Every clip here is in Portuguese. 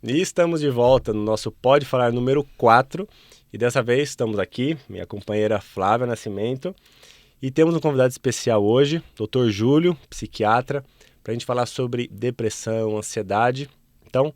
E estamos de volta no nosso Pode Falar número 4. E dessa vez estamos aqui, minha companheira Flávia Nascimento. E temos um convidado especial hoje, Dr. Júlio, psiquiatra, para a gente falar sobre depressão, ansiedade. Então,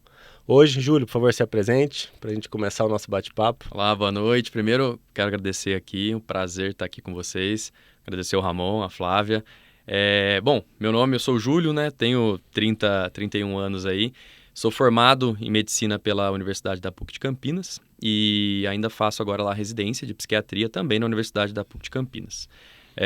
hoje, Júlio, por favor, se apresente para a gente começar o nosso bate-papo. Olá, boa noite. Primeiro, quero agradecer aqui, um prazer estar aqui com vocês. Agradecer ao Ramon, a Flávia. Eu sou o Júlio, né? Tenho 31 anos aí. Sou formado em medicina pela Universidade da PUC de Campinas e ainda faço agora lá residência de psiquiatria também na Universidade da PUC de Campinas.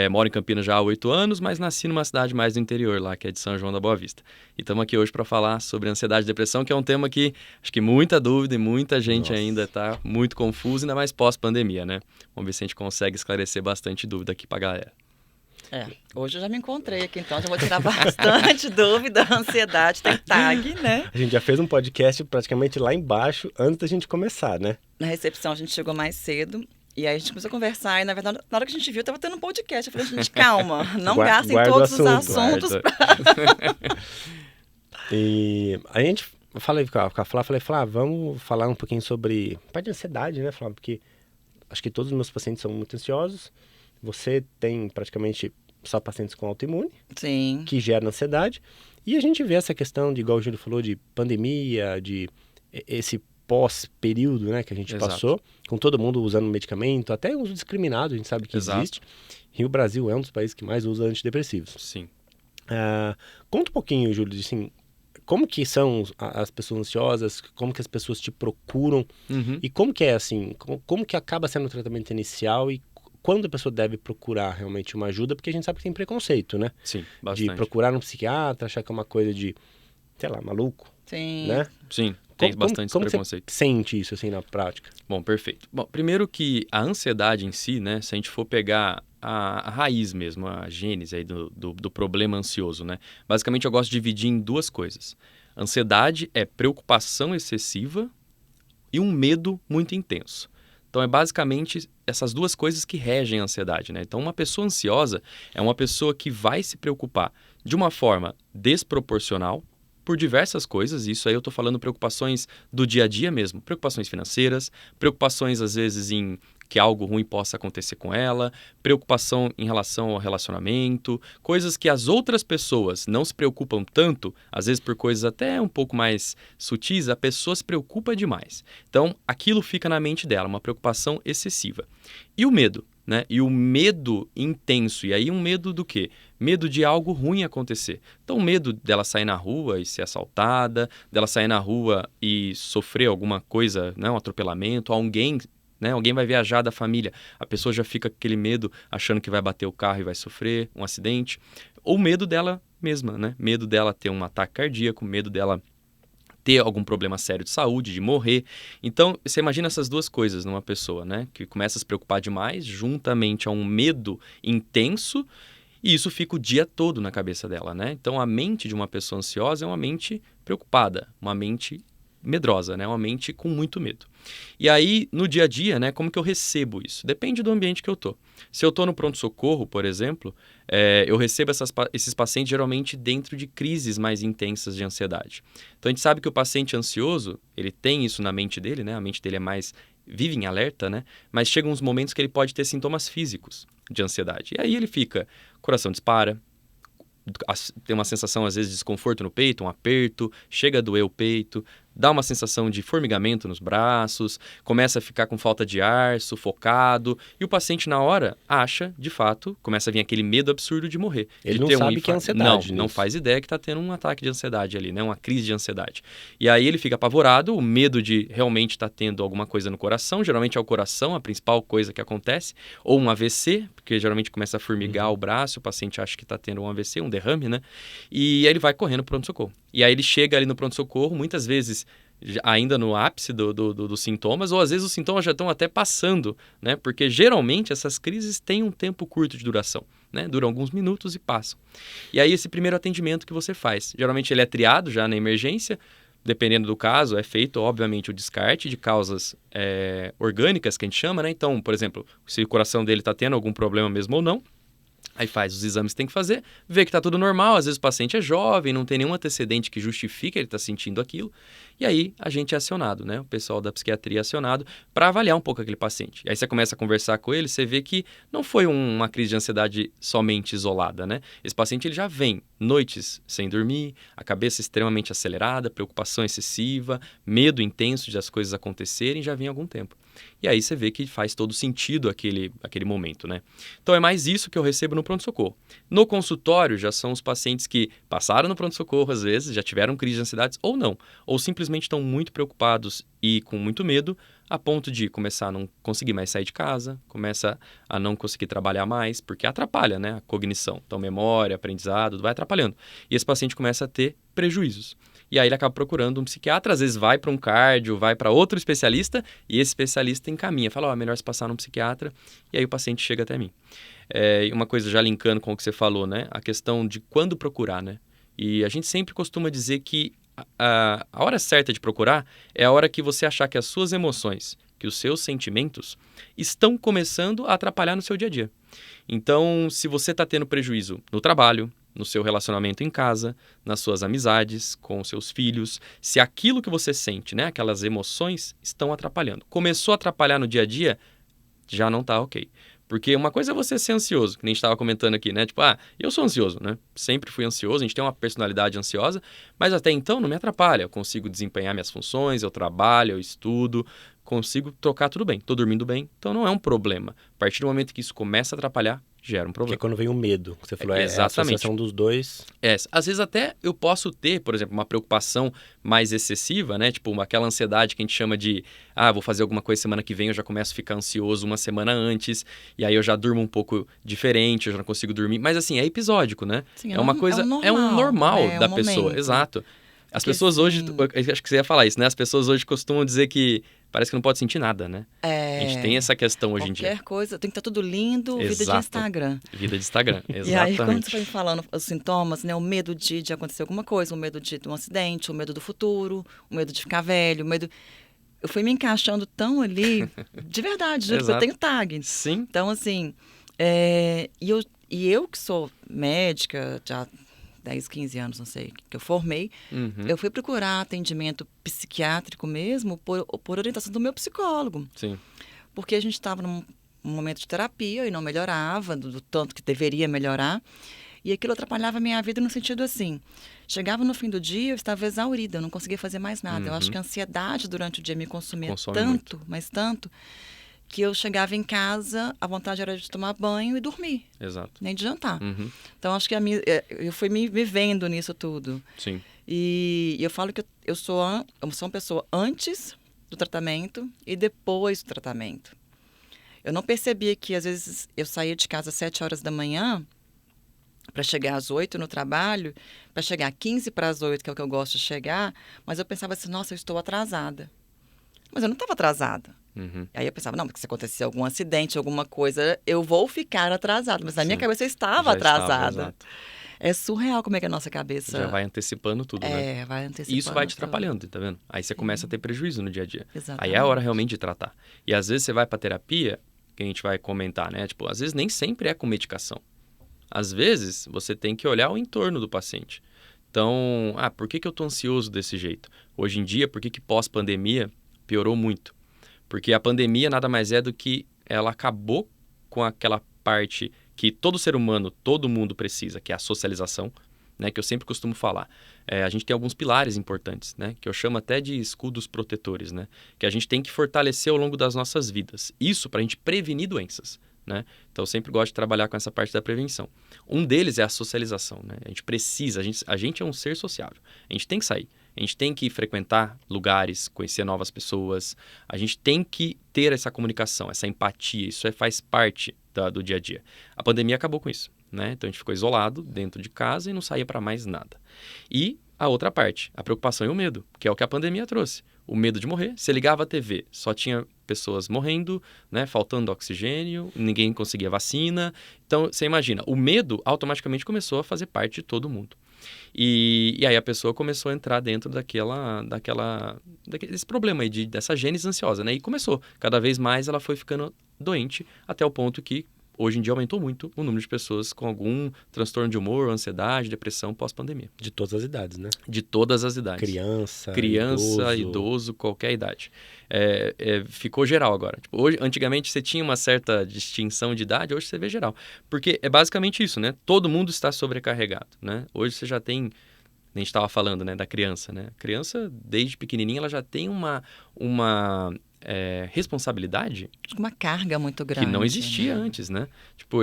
Moro em Campinas já há 8 anos, mas nasci numa cidade mais do interior lá, que é de São João da Boa Vista. E estamos aqui hoje para falar sobre ansiedade e depressão, que é um tema que acho que muita dúvida e muita gente ainda está muito confusa, ainda mais pós-pandemia, né? Vamos ver se a gente consegue esclarecer bastante dúvida aqui para a galera. Hoje eu já me encontrei aqui, então já vou tirar bastante dúvida, ansiedade, tem tag, né? A gente já fez um podcast praticamente lá embaixo, antes da gente começar, né? Na recepção a gente chegou mais cedo, e aí a gente começou a conversar, e na verdade, na hora que a gente viu, tava tendo um podcast. Eu falei, gente, calma, não gastem todos os assuntos. E a gente, eu falei com a Flávia, vamos falar um pouquinho sobre parte de ansiedade, né, Flávia? Porque acho que todos os meus pacientes são muito ansiosos. Você tem praticamente só pacientes com autoimune, Sim, que gera ansiedade. E a gente vê essa questão de, igual o Júlio falou, de pandemia, de esse pós-período, né, que a gente passou, com todo mundo usando medicamento, até uso discriminado, a gente sabe que existe. E o Brasil é um dos países que mais usa antidepressivos. Sim. Conta um pouquinho, Júlio, assim, como que são as pessoas ansiosas, como que as pessoas te procuram, e como que é, assim, como que acaba sendo o tratamento inicial e quando a pessoa deve procurar realmente uma ajuda, porque a gente sabe que tem preconceito, né? Sim, bastante. De procurar um psiquiatra, achar que é uma coisa de, sei lá, maluco, sim. né? Sim, tem bastante esse preconceito. Você sente isso, assim, na prática? Bom, perfeito. Bom, primeiro que a ansiedade em si, né, se a gente for pegar a raiz mesmo, a gênese aí do problema ansioso, né? Basicamente eu gosto de dividir em duas coisas. Ansiedade é preocupação excessiva e um medo muito intenso. Então, é basicamente essas duas coisas que regem a ansiedade, né? Então, uma pessoa ansiosa é uma pessoa que vai se preocupar de uma forma desproporcional por diversas coisas. Isso aí eu estou falando preocupações do dia a dia mesmo. Preocupações financeiras, preocupações, às vezes, em que algo ruim possa acontecer com ela, preocupação em relação ao relacionamento, coisas que as outras pessoas não se preocupam tanto, às vezes por coisas até um pouco mais sutis, a pessoa se preocupa demais. Então, aquilo fica na mente dela, uma preocupação excessiva. E o medo, né? E o medo intenso. E aí um medo do quê? Medo de algo ruim acontecer. Então, o medo dela sair na rua e ser assaltada, dela sair na rua e sofrer alguma coisa, né? Um atropelamento, alguém vai viajar da família, a pessoa já fica com aquele medo, achando que vai bater o carro e vai sofrer um acidente. Ou medo dela mesma, né? Medo dela ter um ataque cardíaco, medo dela ter algum problema sério de saúde, de morrer. Então, você imagina essas duas coisas numa pessoa, né? Que começa a se preocupar demais, juntamente a um medo intenso, e isso fica o dia todo na cabeça dela, né? Então, a mente de uma pessoa ansiosa é uma mente preocupada, uma mente medrosa, né? Uma mente com muito medo. E aí, no dia a dia, né, como que eu recebo isso? Depende do ambiente que eu tô. Se eu tô no pronto-socorro, por exemplo, eu recebo esses pacientes geralmente dentro de crises mais intensas de ansiedade. Então, a gente sabe que o paciente ansioso, ele tem isso na mente dele, né? A mente dele vive em alerta, né? Mas chegam uns momentos que ele pode ter sintomas físicos de ansiedade. E aí ele fica, coração dispara, tem uma sensação às vezes de desconforto no peito, um aperto, chega a doer o peito, dá uma sensação de formigamento nos braços, começa a ficar com falta de ar, sufocado, e o paciente na hora acha, de fato, começa a vir aquele medo absurdo de morrer. Ele de não ter sabe que é ansiedade. Não faz ideia que está tendo um ataque de ansiedade ali, né? Uma crise de ansiedade. E aí ele fica apavorado, o medo de realmente estar tendo alguma coisa no coração, geralmente é o coração a principal coisa que acontece, ou um AVC, porque geralmente começa a formigar o braço, o paciente acha que está tendo um AVC, um derrame, né? E aí ele vai correndo para o pronto-socorro. E aí ele chega ali no pronto-socorro, muitas vezes ainda no ápice dos sintomas, ou às vezes os sintomas já estão até passando, né? Porque geralmente essas crises têm um tempo curto de duração, né? Duram alguns minutos e passam. E aí esse primeiro atendimento que você faz, geralmente ele é triado já na emergência, dependendo do caso, é feito, obviamente, o descarte de causas orgânicas, que a gente chama, né? Então, por exemplo, se o coração dele está tendo algum problema mesmo ou não, Aí faz os exames que tem que fazer, vê que está tudo normal, às vezes o paciente é jovem, não tem nenhum antecedente que justifique ele estar sentindo aquilo, e aí a gente é acionado, né? O pessoal da psiquiatria é acionado para avaliar um pouco aquele paciente. E aí você começa a conversar com ele, você vê que não foi uma crise de ansiedade somente isolada, né? Esse paciente ele já vem noites sem dormir, a cabeça extremamente acelerada, preocupação excessiva, medo intenso de as coisas acontecerem, já vem há algum tempo. E aí você vê que faz todo sentido aquele momento, né? Então é mais isso que eu recebo no pronto-socorro. No consultório já são os pacientes que passaram no pronto-socorro às vezes, já tiveram crise de ansiedade ou não, ou simplesmente estão muito preocupados e com muito medo, a ponto de começar a não conseguir mais sair de casa, começa a não conseguir trabalhar mais, porque atrapalha, né, a cognição. Então memória, aprendizado, vai atrapalhando. E esse paciente começa a ter prejuízos. E aí ele acaba procurando um psiquiatra, às vezes vai para um cardio, vai para outro especialista, e esse especialista encaminha, fala, melhor se passar num psiquiatra, e aí o paciente chega até mim. Uma coisa já linkando com o que você falou, né? A questão de quando procurar, né? E a gente sempre costuma dizer que a hora certa de procurar é a hora que você achar que as suas emoções, que os seus sentimentos estão começando a atrapalhar no seu dia a dia. Então, se você está tendo prejuízo no trabalho, no seu relacionamento em casa, nas suas amizades, com os seus filhos, se aquilo que você sente, né, aquelas emoções, estão atrapalhando. Começou a atrapalhar no dia a dia, já não está ok. Porque uma coisa é você ser ansioso, que nem a gente estava comentando aqui, né? Tipo, eu sou ansioso, né? Sempre fui ansioso, a gente tem uma personalidade ansiosa, mas até então não me atrapalha. Eu consigo desempenhar minhas funções, eu trabalho, eu estudo, consigo tocar tudo bem, estou dormindo bem, então não é um problema. A partir do momento que isso começa a atrapalhar, gera um problema. Porque quando vem o medo, que você falou, é a associação dos dois. Às vezes até eu posso ter, por exemplo, uma preocupação mais excessiva, né? Tipo, aquela ansiedade que a gente chama de, vou fazer alguma coisa semana que vem, eu já começo a ficar ansioso uma semana antes, e aí eu já durmo um pouco diferente, eu já não consigo dormir. Mas assim, é episódico, né? Sim, é uma coisa, é um normal da pessoa, momento. Exato. As pessoas hoje, acho que você ia falar isso, né? As pessoas hoje costumam dizer que parece que não pode sentir nada, né? A gente tem essa questão hoje em dia. Qualquer coisa, tem que estar tudo lindo, Exato. Vida de Instagram. Vida de Instagram, exatamente. E aí, quando você vai falando os sintomas, né? O medo de acontecer alguma coisa, o medo de um acidente, o medo do futuro, o medo de ficar velho, o medo... Eu fui me encaixando tão ali, de verdade, juro, eu tenho tag. Sim. Então, assim, e eu que sou médica, já 10, 15 anos, não sei, que eu formei, eu fui procurar atendimento psiquiátrico mesmo por orientação do meu psicólogo. Sim. Porque a gente estava num momento de terapia e não melhorava, do tanto que deveria melhorar. E aquilo atrapalhava a minha vida no sentido assim, chegava no fim do dia, eu estava exaurida, eu não conseguia fazer mais nada. Eu acho que a ansiedade durante o dia me consumia tanto, mas tanto, que eu chegava em casa, a vontade era de tomar banho e dormir. Exato. Nem de jantar. Então, acho que eu fui me vivendo nisso tudo. Sim. E eu falo que eu sou uma pessoa antes do tratamento e depois do tratamento. Eu não percebia que, às vezes, eu saía de casa às 7 horas da manhã para chegar às 8 no trabalho, para chegar 15 para as 8, que é o que eu gosto de chegar, mas eu pensava assim, nossa, eu estou atrasada. Mas eu não estava atrasada. Aí eu pensava, não, porque se acontecer algum acidente, alguma coisa, eu vou ficar atrasada. Mas na minha cabeça eu estava atrasada. É surreal como é que a nossa cabeça... Já vai antecipando tudo, né? Vai antecipando. E isso vai te atrapalhando, tá vendo? Aí você começa a ter prejuízo no dia a dia. Exatamente. Aí é a hora realmente de tratar. E às vezes você vai pra terapia, que a gente vai comentar, né? Tipo, às vezes nem sempre é com medicação. Às vezes você tem que olhar o entorno do paciente. Então, por que eu tô ansioso desse jeito? Hoje em dia, por que pós-pandemia piorou muito? Porque a pandemia nada mais é do que ela acabou com aquela parte que todo ser humano, todo mundo precisa, que é a socialização, né? Que eu sempre costumo falar. A gente tem alguns pilares importantes, né? Que eu chamo até de escudos protetores, né? Que a gente tem que fortalecer ao longo das nossas vidas. Isso para a gente prevenir doenças, né? Então eu sempre gosto de trabalhar com essa parte da prevenção. Um deles é a socialização, né? A gente precisa, a gente é um ser sociável. A gente tem que sair. A gente tem que frequentar lugares, conhecer novas pessoas. A gente tem que ter essa comunicação, essa empatia. Isso faz parte do dia a dia. A pandemia acabou com isso, né? Então a gente ficou isolado dentro de casa e não saía para mais nada. E a outra parte, a preocupação e o medo, que é o que a pandemia trouxe. O medo de morrer. Você ligava a TV, só tinha pessoas morrendo, né? Faltando oxigênio, ninguém conseguia vacina. Então você imagina, o medo automaticamente começou a fazer parte de todo mundo. E aí a pessoa começou a entrar dentro desse problema aí, dessa gênese ansiosa, né? E começou. Cada vez mais ela foi ficando doente, até o ponto que hoje em dia aumentou muito o número de pessoas com algum transtorno de humor, ansiedade, depressão pós-pandemia. De todas as idades, né? De todas as idades. Criança, idoso, qualquer idade. Ficou geral agora. Tipo, hoje, antigamente você tinha uma certa distinção de idade, hoje você vê geral. Porque é basicamente isso, né? Todo mundo está sobrecarregado, né? Hoje você já tem... A gente estava falando, né, da criança, né? A criança, desde pequenininha, ela já tem uma responsabilidade... Uma carga muito grande. Que não existia antes, né? Tipo,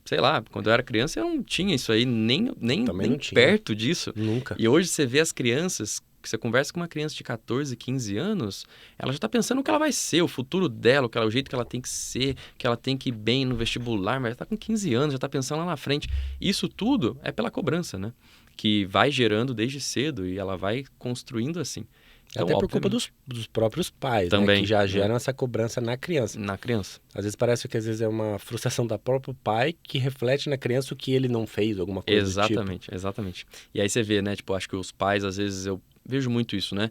sei lá, quando eu era criança, eu não tinha isso aí, nem perto disso. Nunca. E hoje você vê as crianças, que você conversa com uma criança de 14, 15 anos, ela já tá pensando o que ela vai ser, o futuro dela, o jeito que ela tem que ser, que ela tem que ir bem no vestibular, mas já tá com 15 anos, já tá pensando lá na frente. Isso tudo é pela cobrança, né? Que vai gerando desde cedo e ela vai construindo assim. Então, até por culpa dos próprios pais, também, né? Que já geram essa cobrança na criança. Na criança. Às vezes parece que é uma frustração da próprio pai que reflete na criança o que ele não fez, alguma coisa exatamente, do tipo. Exatamente. E aí você vê, né? Tipo, acho que os pais, às vezes, eu vejo muito isso, né?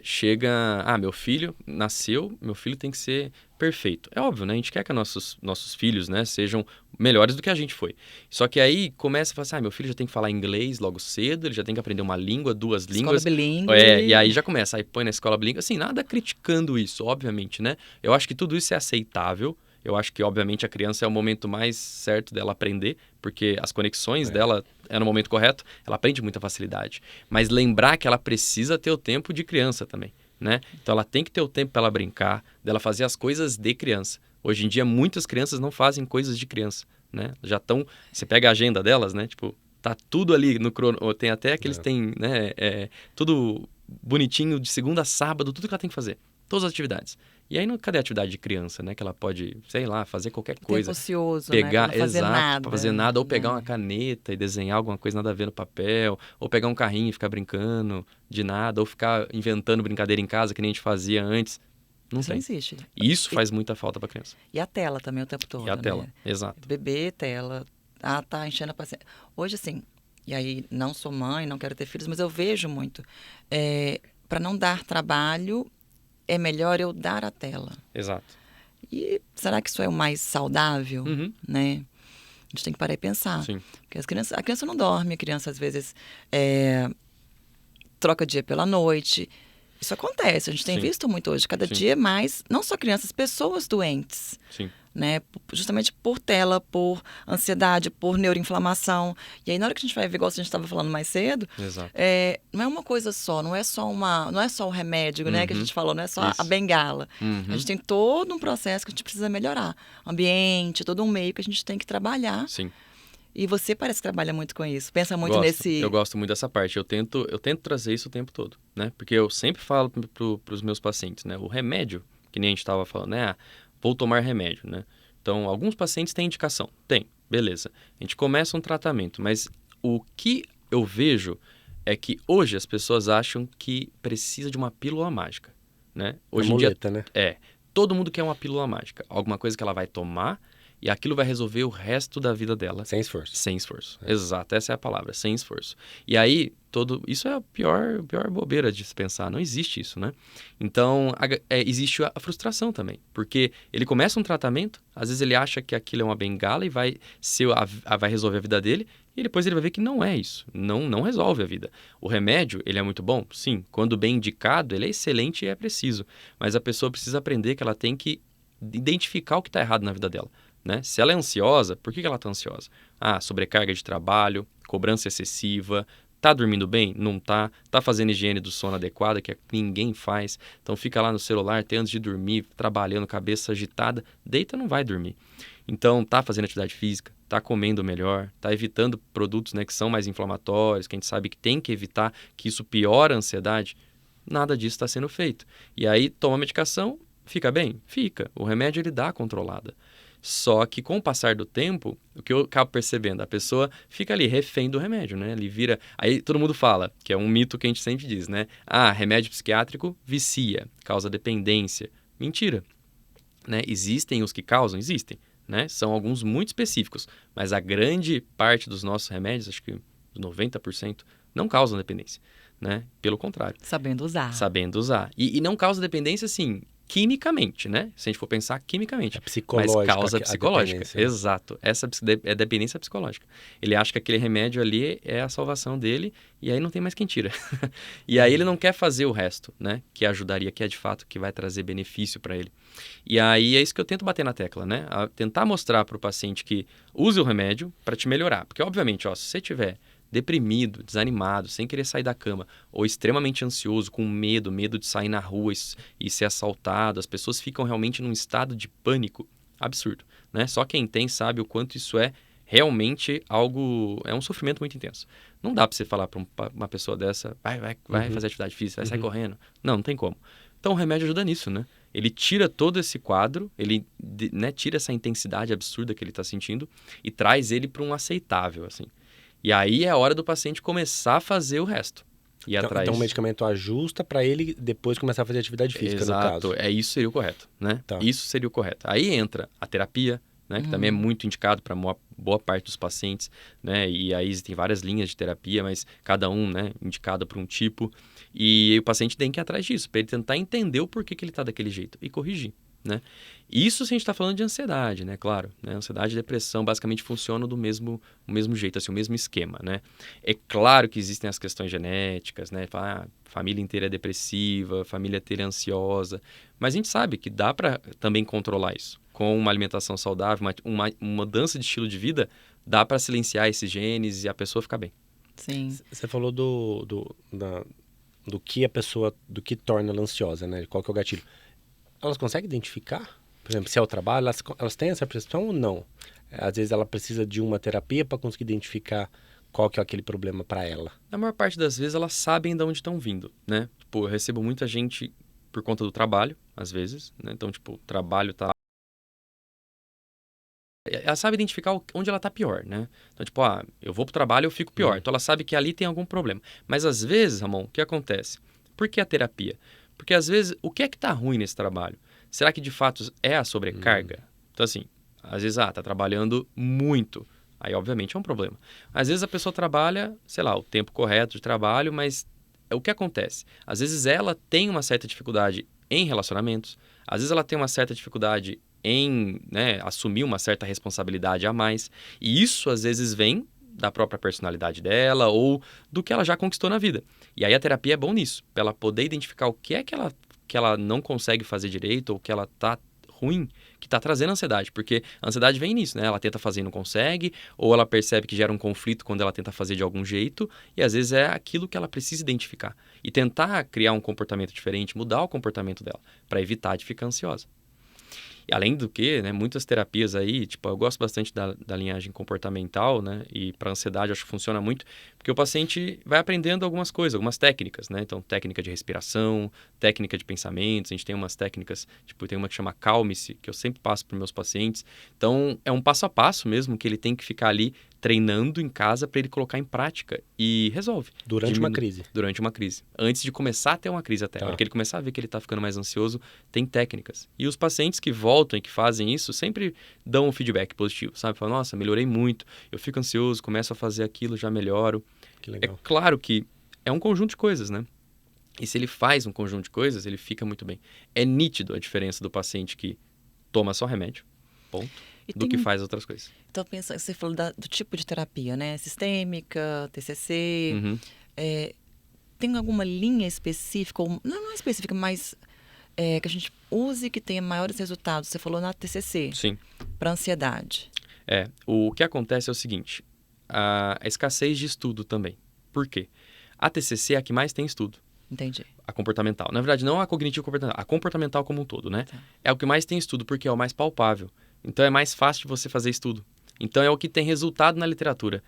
Chega, meu filho nasceu, meu filho tem que ser perfeito. É óbvio, né? A gente quer que nossos filhos, né, sejam melhores do que a gente foi. Só que aí começa a falar assim, meu filho já tem que falar inglês logo cedo, ele já tem que aprender uma língua, 2 línguas. Escola bilíngue. E aí já começa, aí põe na escola bilíngue. Assim, nada criticando isso, obviamente, né? Eu acho que tudo isso é aceitável. Eu acho que, obviamente, a criança é o momento mais certo dela aprender, porque as conexões dela é no momento correto, ela aprende com muita facilidade. Mas lembrar que ela precisa ter o tempo de criança também, né? Então, ela tem que ter o tempo para ela brincar, dela fazer as coisas de criança. Hoje em dia, muitas crianças não fazem coisas de criança, né? Já estão... Você pega a agenda delas, né? Tipo, tá tudo ali no crono... Tem até que eles têm, né? Tudo bonitinho, de segunda a sábado, tudo que ela tem que fazer. Todas as atividades. E aí, cadê a atividade de criança, né? Que ela pode, sei lá, fazer qualquer coisa. Tempo ocioso, pegar, né? Pra não fazer nada. Pra fazer nada. Ou pegar uma caneta e desenhar alguma coisa nada a ver no papel. Ou pegar um carrinho e ficar brincando de nada. Ou ficar inventando brincadeira em casa, que nem a gente fazia antes. Não tem. existe. Isso faz muita falta pra criança. E a tela também o tempo todo, E a tela, né? exato. Bebê, tela. Tá enchendo a paciência. Hoje, assim, e aí não sou mãe, não quero ter filhos, mas eu vejo muito. Para não dar trabalho... é melhor eu dar a tela. Exato. E será que isso é o mais saudável, né? A gente tem que parar e pensar. Sim. Porque a criança não dorme, a criança às vezes troca dia pela noite. Isso acontece, a gente tem visto muito hoje. Cada dia mais, não só crianças, pessoas doentes. Sim. Né? Justamente por tela, por ansiedade, por neuroinflamação. E aí, na hora que a gente vai ver, igual a gente estava falando mais cedo, Exato. Não é uma coisa só, não é só o remédio, né, que a gente falou, não é só a bengala. A gente tem todo um processo que a gente precisa melhorar. Ambiente, todo um meio que a gente tem que trabalhar. Sim. E você parece que trabalha muito com isso. Pensa muito nesse... Eu gosto muito dessa parte. Eu tento trazer isso o tempo todo, né? Porque eu sempre falo para os meus pacientes, né? O remédio, que nem a gente estava falando, né? Vou tomar remédio, né? Então, alguns pacientes têm indicação. Tem, beleza. A gente começa um tratamento, mas o que eu vejo é que hoje as pessoas acham que precisa de uma pílula mágica, né? Hoje em dia, né? Todo mundo quer uma pílula mágica. Alguma coisa que ela vai tomar e aquilo vai resolver o resto da vida dela. Sem esforço. Sem esforço. Exato, essa é a palavra, sem esforço. E aí, isso é a pior bobeira de se pensar. Não existe isso, né? Então, existe a frustração também. Porque ele começa um tratamento, às vezes ele acha que aquilo é uma bengala e vai resolver a vida dele, e depois ele vai ver que não é isso. Não resolve a vida. O remédio, ele é muito bom? Sim. Quando bem indicado, ele é excelente e é preciso. Mas a pessoa precisa aprender que ela tem que identificar o que está errado na vida dela. Né? Se ela é ansiosa, por que ela está ansiosa? Sobrecarga de trabalho, cobrança excessiva, tá dormindo bem? Não tá. Tá fazendo higiene do sono adequada, que ninguém faz. Então fica lá no celular até antes de dormir, trabalhando, cabeça agitada, deita, não vai dormir. Então tá fazendo atividade física, tá comendo melhor, tá evitando produtos, né, que são mais inflamatórios, que a gente sabe que tem que evitar, que isso piora a ansiedade. Nada disso está sendo feito. E aí toma medicação, fica bem? Fica. O remédio ele dá a controlada. Só que com o passar do tempo, o que eu acabo percebendo, a pessoa fica ali refém do remédio, né? Ele vira... Aí todo mundo fala, que é um mito que a gente sempre diz, né? Remédio psiquiátrico vicia, causa dependência. Mentira. Né? Existem os que causam? Existem. Né? São alguns muito específicos. Mas a grande parte dos nossos remédios, acho que 90%, não causam dependência. Né? Pelo contrário. Sabendo usar. Sabendo usar. E não causa dependência, assim... quimicamente, né? Se a gente for pensar quimicamente. É psicológica. Mas causa psicológica. Dependência. Exato. Essa é dependência psicológica. Ele acha que aquele remédio ali é a salvação dele e aí não tem mais quem tira. E aí ele não quer fazer o resto, né? Que ajudaria, que é de fato que vai trazer benefício para ele. E aí é isso que eu tento bater na tecla, né? Tentar mostrar para o paciente que use o remédio para te melhorar. Porque, obviamente, se você tiver deprimido, desanimado, sem querer sair da cama, ou extremamente ansioso, com medo de sair na rua e ser assaltado, as pessoas ficam realmente num estado de pânico absurdo, né? Só quem tem sabe o quanto isso é realmente algo, é um sofrimento muito intenso. Não dá para você falar para uma pessoa dessa, vai fazer atividade física, vai sair correndo. Não tem como. Então o remédio ajuda nisso, né? Ele tira todo esse quadro, ele tira essa intensidade absurda que ele está sentindo e traz ele para um aceitável, assim. E aí é a hora do paciente começar a fazer o resto. E atrás... Então o medicamento ajusta para ele depois começar a fazer atividade física, no caso. Exato, isso seria o correto, né? Tá. Isso seria o correto. Aí entra a terapia, né? Que também é muito indicado para boa parte dos pacientes, né? E aí existem várias linhas de terapia, mas cada um, né, indicado para um tipo. E o paciente tem que ir atrás disso, para ele tentar entender o porquê que ele está daquele jeito e corrigir, né? Isso se a gente está falando de ansiedade, né? Claro, né? Ansiedade e depressão basicamente funcionam do mesmo jeito, assim, o mesmo esquema, né? É claro que existem as questões genéticas, né? Família inteira é depressiva, família inteira é ansiosa, mas a gente sabe que dá para também controlar isso. Com uma alimentação saudável, uma mudança de estilo de vida, dá para silenciar esses genes e a pessoa ficar bem. Sim. Você falou do que a pessoa, do que torna ela ansiosa, né? Qual que é o gatilho? Elas conseguem identificar? Por exemplo, se é o trabalho, elas têm essa percepção ou não? Às vezes ela precisa de uma terapia para conseguir identificar qual que é aquele problema para ela. Na maior parte das vezes elas sabem de onde estão vindo, né? Tipo, eu recebo muita gente por conta do trabalho, às vezes, né? Então, tipo, o trabalho tá... Ela sabe identificar onde ela tá pior, né? Então, tipo, eu vou pro trabalho, eu fico pior. Então ela sabe que ali tem algum problema. Mas às vezes, Ramon, o que acontece? Por que a terapia? Porque às vezes, o que é que tá ruim nesse trabalho? Será que de fato é a sobrecarga? Então assim, às vezes, tá trabalhando muito. Aí, obviamente, é um problema. Às vezes a pessoa trabalha, sei lá, o tempo correto de trabalho, mas o que acontece? Às vezes ela tem uma certa dificuldade em relacionamentos. Às vezes ela tem uma certa dificuldade em, né, assumir uma certa responsabilidade a mais. E isso, às vezes, vem da própria personalidade dela ou do que ela já conquistou na vida. E aí a terapia é bom nisso, para ela poder identificar o que é que ela não consegue fazer direito ou que ela tá ruim, que tá trazendo ansiedade. Porque a ansiedade vem nisso, né? Ela tenta fazer e não consegue, ou ela percebe que gera um conflito quando ela tenta fazer de algum jeito, e às vezes é aquilo que ela precisa identificar. E tentar criar um comportamento diferente, mudar o comportamento dela, para evitar de ficar ansiosa. E além do que, né, muitas terapias aí, tipo, eu gosto bastante da linhagem comportamental, né, e para ansiedade acho que funciona muito, porque o paciente vai aprendendo algumas coisas, algumas técnicas, né, então técnica de respiração, técnica de pensamentos, a gente tem umas técnicas, tipo, tem uma que chama Calme-se, que eu sempre passo para meus pacientes, então é um passo a passo mesmo, que ele tem que ficar ali treinando em casa para ele colocar em prática e resolve. Durante uma crise. Durante uma crise. Antes de começar a ter uma crise até. Tá. Na hora que ele começar a ver que ele está ficando mais ansioso, tem técnicas. E os pacientes que voltam e que fazem isso sempre dão um feedback positivo, sabe? Falam, nossa, melhorei muito, eu fico ansioso, começo a fazer aquilo, já melhoro. Que legal. É claro que é um conjunto de coisas, né? E se ele faz um conjunto de coisas, ele fica muito bem. É nítido a diferença do paciente que toma só remédio, ponto, do que faz outras coisas. Então, pensa, você falou do tipo de terapia, né? Sistêmica, TCC. Uhum. Tem alguma linha específica, ou não específica, mas que a gente use que tenha maiores resultados? Você falou na TCC. Sim. Para ansiedade. O que acontece é o seguinte, a escassez de estudo também. Por quê? A TCC é a que mais tem estudo. Entendi. A comportamental. Na verdade, não a cognitivo-comportamental, a comportamental como um todo, né? Tá. É o que mais tem estudo, porque é o mais palpável. Então, é mais fácil de você fazer estudo. Então, é o que tem resultado na literatura.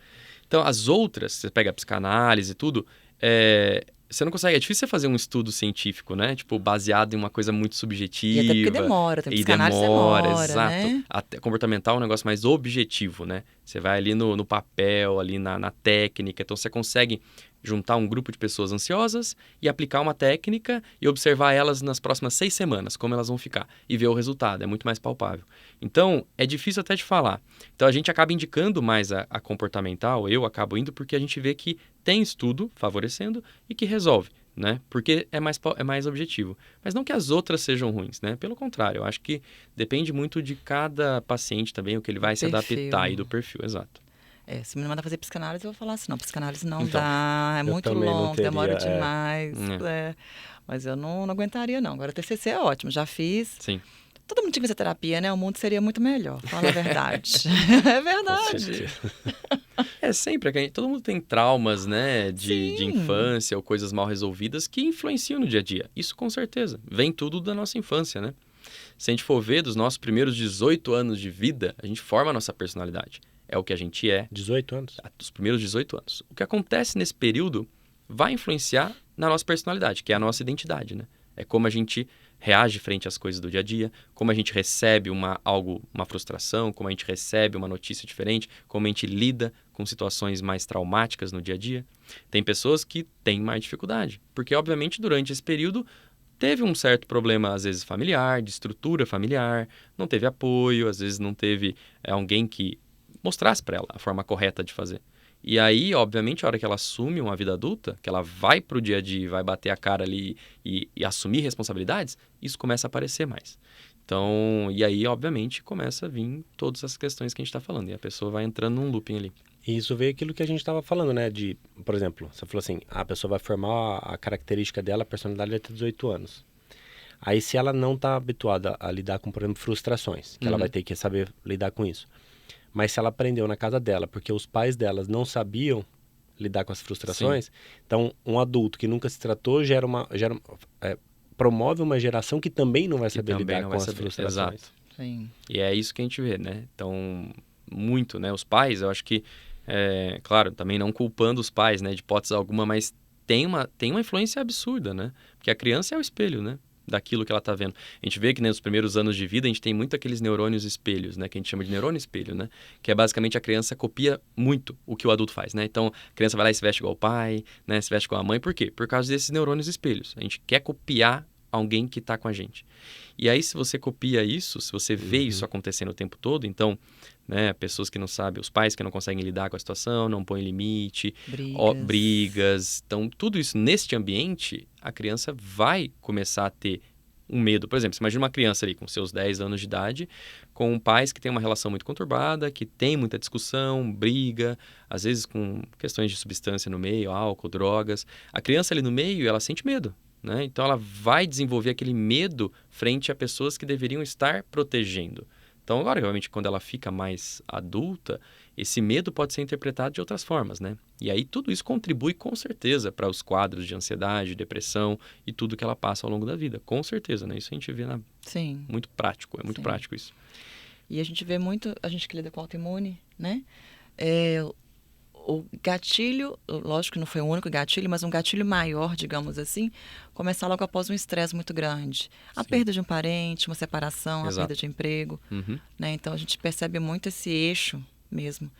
Então, as outras, você pega a psicanálise e tudo, você não consegue, é difícil você fazer um estudo científico, né? Tipo, baseado em uma coisa muito subjetiva. E até porque demora, tem psicanálise demora, exato. Né? A comportamental é um negócio mais objetivo, né? Você vai ali no papel, ali na técnica, então você consegue juntar um grupo de pessoas ansiosas e aplicar uma técnica e observar elas nas próximas 6 semanas, como elas vão ficar, e ver o resultado, é muito mais palpável. Então, é difícil até de falar. Então, a gente acaba indicando mais a comportamental, eu acabo indo porque a gente vê que tem estudo favorecendo e que resolve. né? Porque é mais objetivo. Mas não que as outras sejam ruins, né? Pelo contrário, eu acho que depende muito de cada paciente também, o que ele vai se adaptar e do perfil, exato. Se me mandar fazer psicanálise, eu vou falar assim, não, psicanálise não Então, dá, é muito também não longo, teria, demora demais. Mas eu não aguentaria, não. Agora, TCC é ótimo, já fiz. Sim. Todo mundo tinha que fazer terapia, né? O mundo seria muito melhor, fala a verdade. É verdade. Sempre, todo mundo tem traumas, né, de infância ou coisas mal resolvidas que influenciam no dia a dia. Isso com certeza. Vem tudo da nossa infância, né? Se a gente for ver, dos nossos primeiros 18 anos de vida, a gente forma a nossa personalidade. É o que a gente é. 18 anos? Dos primeiros 18 anos. O que acontece nesse período vai influenciar na nossa personalidade, que é a nossa identidade, né? É como a gente reage frente às coisas do dia a dia, como a gente recebe uma frustração, como a gente recebe uma notícia diferente, como a gente lida com situações mais traumáticas no dia a dia. Tem pessoas que têm mais dificuldade, porque obviamente durante esse período teve um certo problema, às vezes familiar, de estrutura familiar, não teve apoio, às vezes não teve alguém que mostrasse para ela a forma correta de fazer. E aí, obviamente, a hora que ela assume uma vida adulta, que ela vai pro dia a dia, vai bater a cara ali e assumir responsabilidades, isso começa a aparecer mais. Então, e aí, obviamente, começa a vir todas as questões que a gente está falando. E a pessoa vai entrando num looping ali. E isso veio aquilo que a gente estava falando, né? De, por exemplo, você falou assim, a pessoa vai formar a característica dela, a personalidade até 18 anos. Aí, se ela não está habituada a lidar com, por exemplo, frustrações, que ela vai ter que saber lidar com isso. Mas se ela aprendeu na casa dela, porque os pais delas não sabiam lidar com as frustrações, então um adulto que nunca se tratou promove uma geração que também não vai saber lidar com as frustrações. Exato. Sim. E é isso que a gente vê, né? Então, muito, né? Os pais, eu acho que, claro, também não culpando os pais, né? De hipótese alguma, mas tem uma influência absurda, né? Porque a criança é o espelho, né? Daquilo que ela está vendo. A gente vê que nos primeiros anos de vida a gente tem muito aqueles neurônios espelhos, né? Que a gente chama de neurônio espelho, né? Que é basicamente a criança copia muito o que o adulto faz, né? Então, a criança vai lá e se veste igual o pai, né? Se veste igual a mãe. Por quê? Por causa desses neurônios espelhos. A gente quer copiar alguém que está com a gente. E aí, se você copia isso, se você vê isso acontecendo o tempo todo, então, né? Pessoas que não sabem, os pais que não conseguem lidar com a situação, não põem limite, brigas. Então, tudo isso neste ambiente, a criança vai começar a ter um medo. Por exemplo, você imagina uma criança ali com seus 10 anos de idade, com pais que têm uma relação muito conturbada, que tem muita discussão, briga, às vezes com questões de substância no meio, álcool, drogas. A criança ali no meio, ela sente medo, né? Então, ela vai desenvolver aquele medo frente a pessoas que deveriam estar protegendo. Então, agora, obviamente, quando ela fica mais adulta, esse medo pode ser interpretado de outras formas, né? E aí tudo isso contribui com certeza para os quadros de ansiedade, depressão e tudo que ela passa ao longo da vida. Com certeza, né? Isso a gente vê muito prático, é muito prático isso. E a gente vê muito, a gente que lida com autoimune, né? O gatilho, lógico que não foi o único gatilho, mas um gatilho maior, digamos assim, começar logo após um estresse muito grande. A perda de um parente, uma separação, a perda de emprego. Né? Então, a gente percebe muito esse eixo mesmo.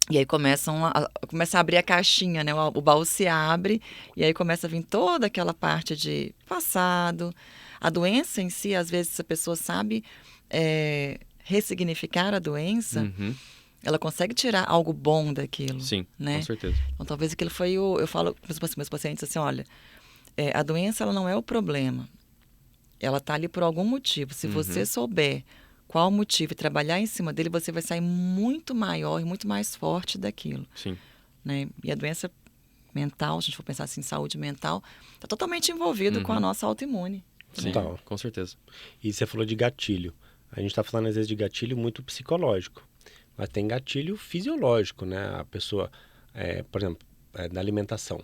E aí começa a abrir a caixinha, né? O baú se abre e aí começa a vir toda aquela parte de passado. A doença em si, às vezes, a pessoa sabe ressignificar a doença, ela consegue tirar algo bom daquilo. Sim, né? Com certeza. Então, talvez aquilo foi eu falo para os meus pacientes assim, olha, a doença ela não é o problema. Ela está ali por algum motivo. Se você souber qual o motivo e trabalhar em cima dele, você vai sair muito maior e muito mais forte daquilo. Sim. Né? E a doença mental, se a gente for pensar assim, saúde mental, está totalmente envolvido com a nossa autoimune. Sim, né? Com certeza. E você falou de gatilho. A gente está falando, às vezes, de gatilho muito psicológico. Mas tem gatilho fisiológico, né? A pessoa, por exemplo, da alimentação.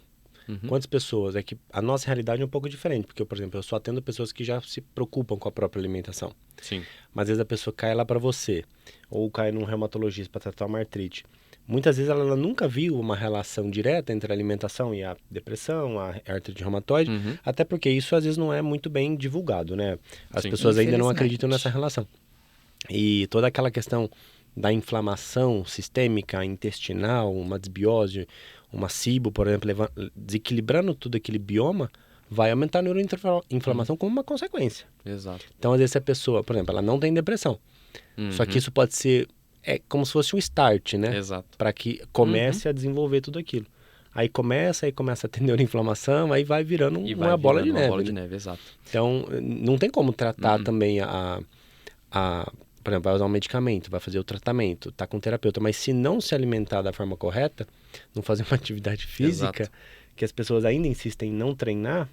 Quantas pessoas... É que a nossa realidade é um pouco diferente. Porque, por exemplo, eu só atendo pessoas que já se preocupam com a própria alimentação. Sim. Mas às vezes a pessoa cai lá para você. Ou cai num reumatologista para tratar uma artrite. Muitas vezes ela nunca viu uma relação direta entre a alimentação e a depressão, a artrite reumatoide. Até porque isso às vezes não é muito bem divulgado, né? As pessoas ainda não acreditam nessa relação. E toda aquela questão da inflamação sistêmica, intestinal, uma desbiose, uma SIBO, por exemplo, desequilibrando tudo aquele bioma, vai aumentar a neuroinflamação como uma consequência. Exato. Então, às vezes, a pessoa, por exemplo, ela não tem depressão. Só que isso pode ser como se fosse um start, né? Exato. Para que comece a desenvolver tudo aquilo. aí começa a ter neuroinflamação, aí vai virando uma bola de neve. Uma bola né? de neve, exato. Então, não tem como tratar também por exemplo, vai usar um medicamento, vai fazer o tratamento, tá com o terapeuta, mas se não se alimentar da forma correta, não fazer uma atividade física, que as pessoas ainda insistem em não treinar,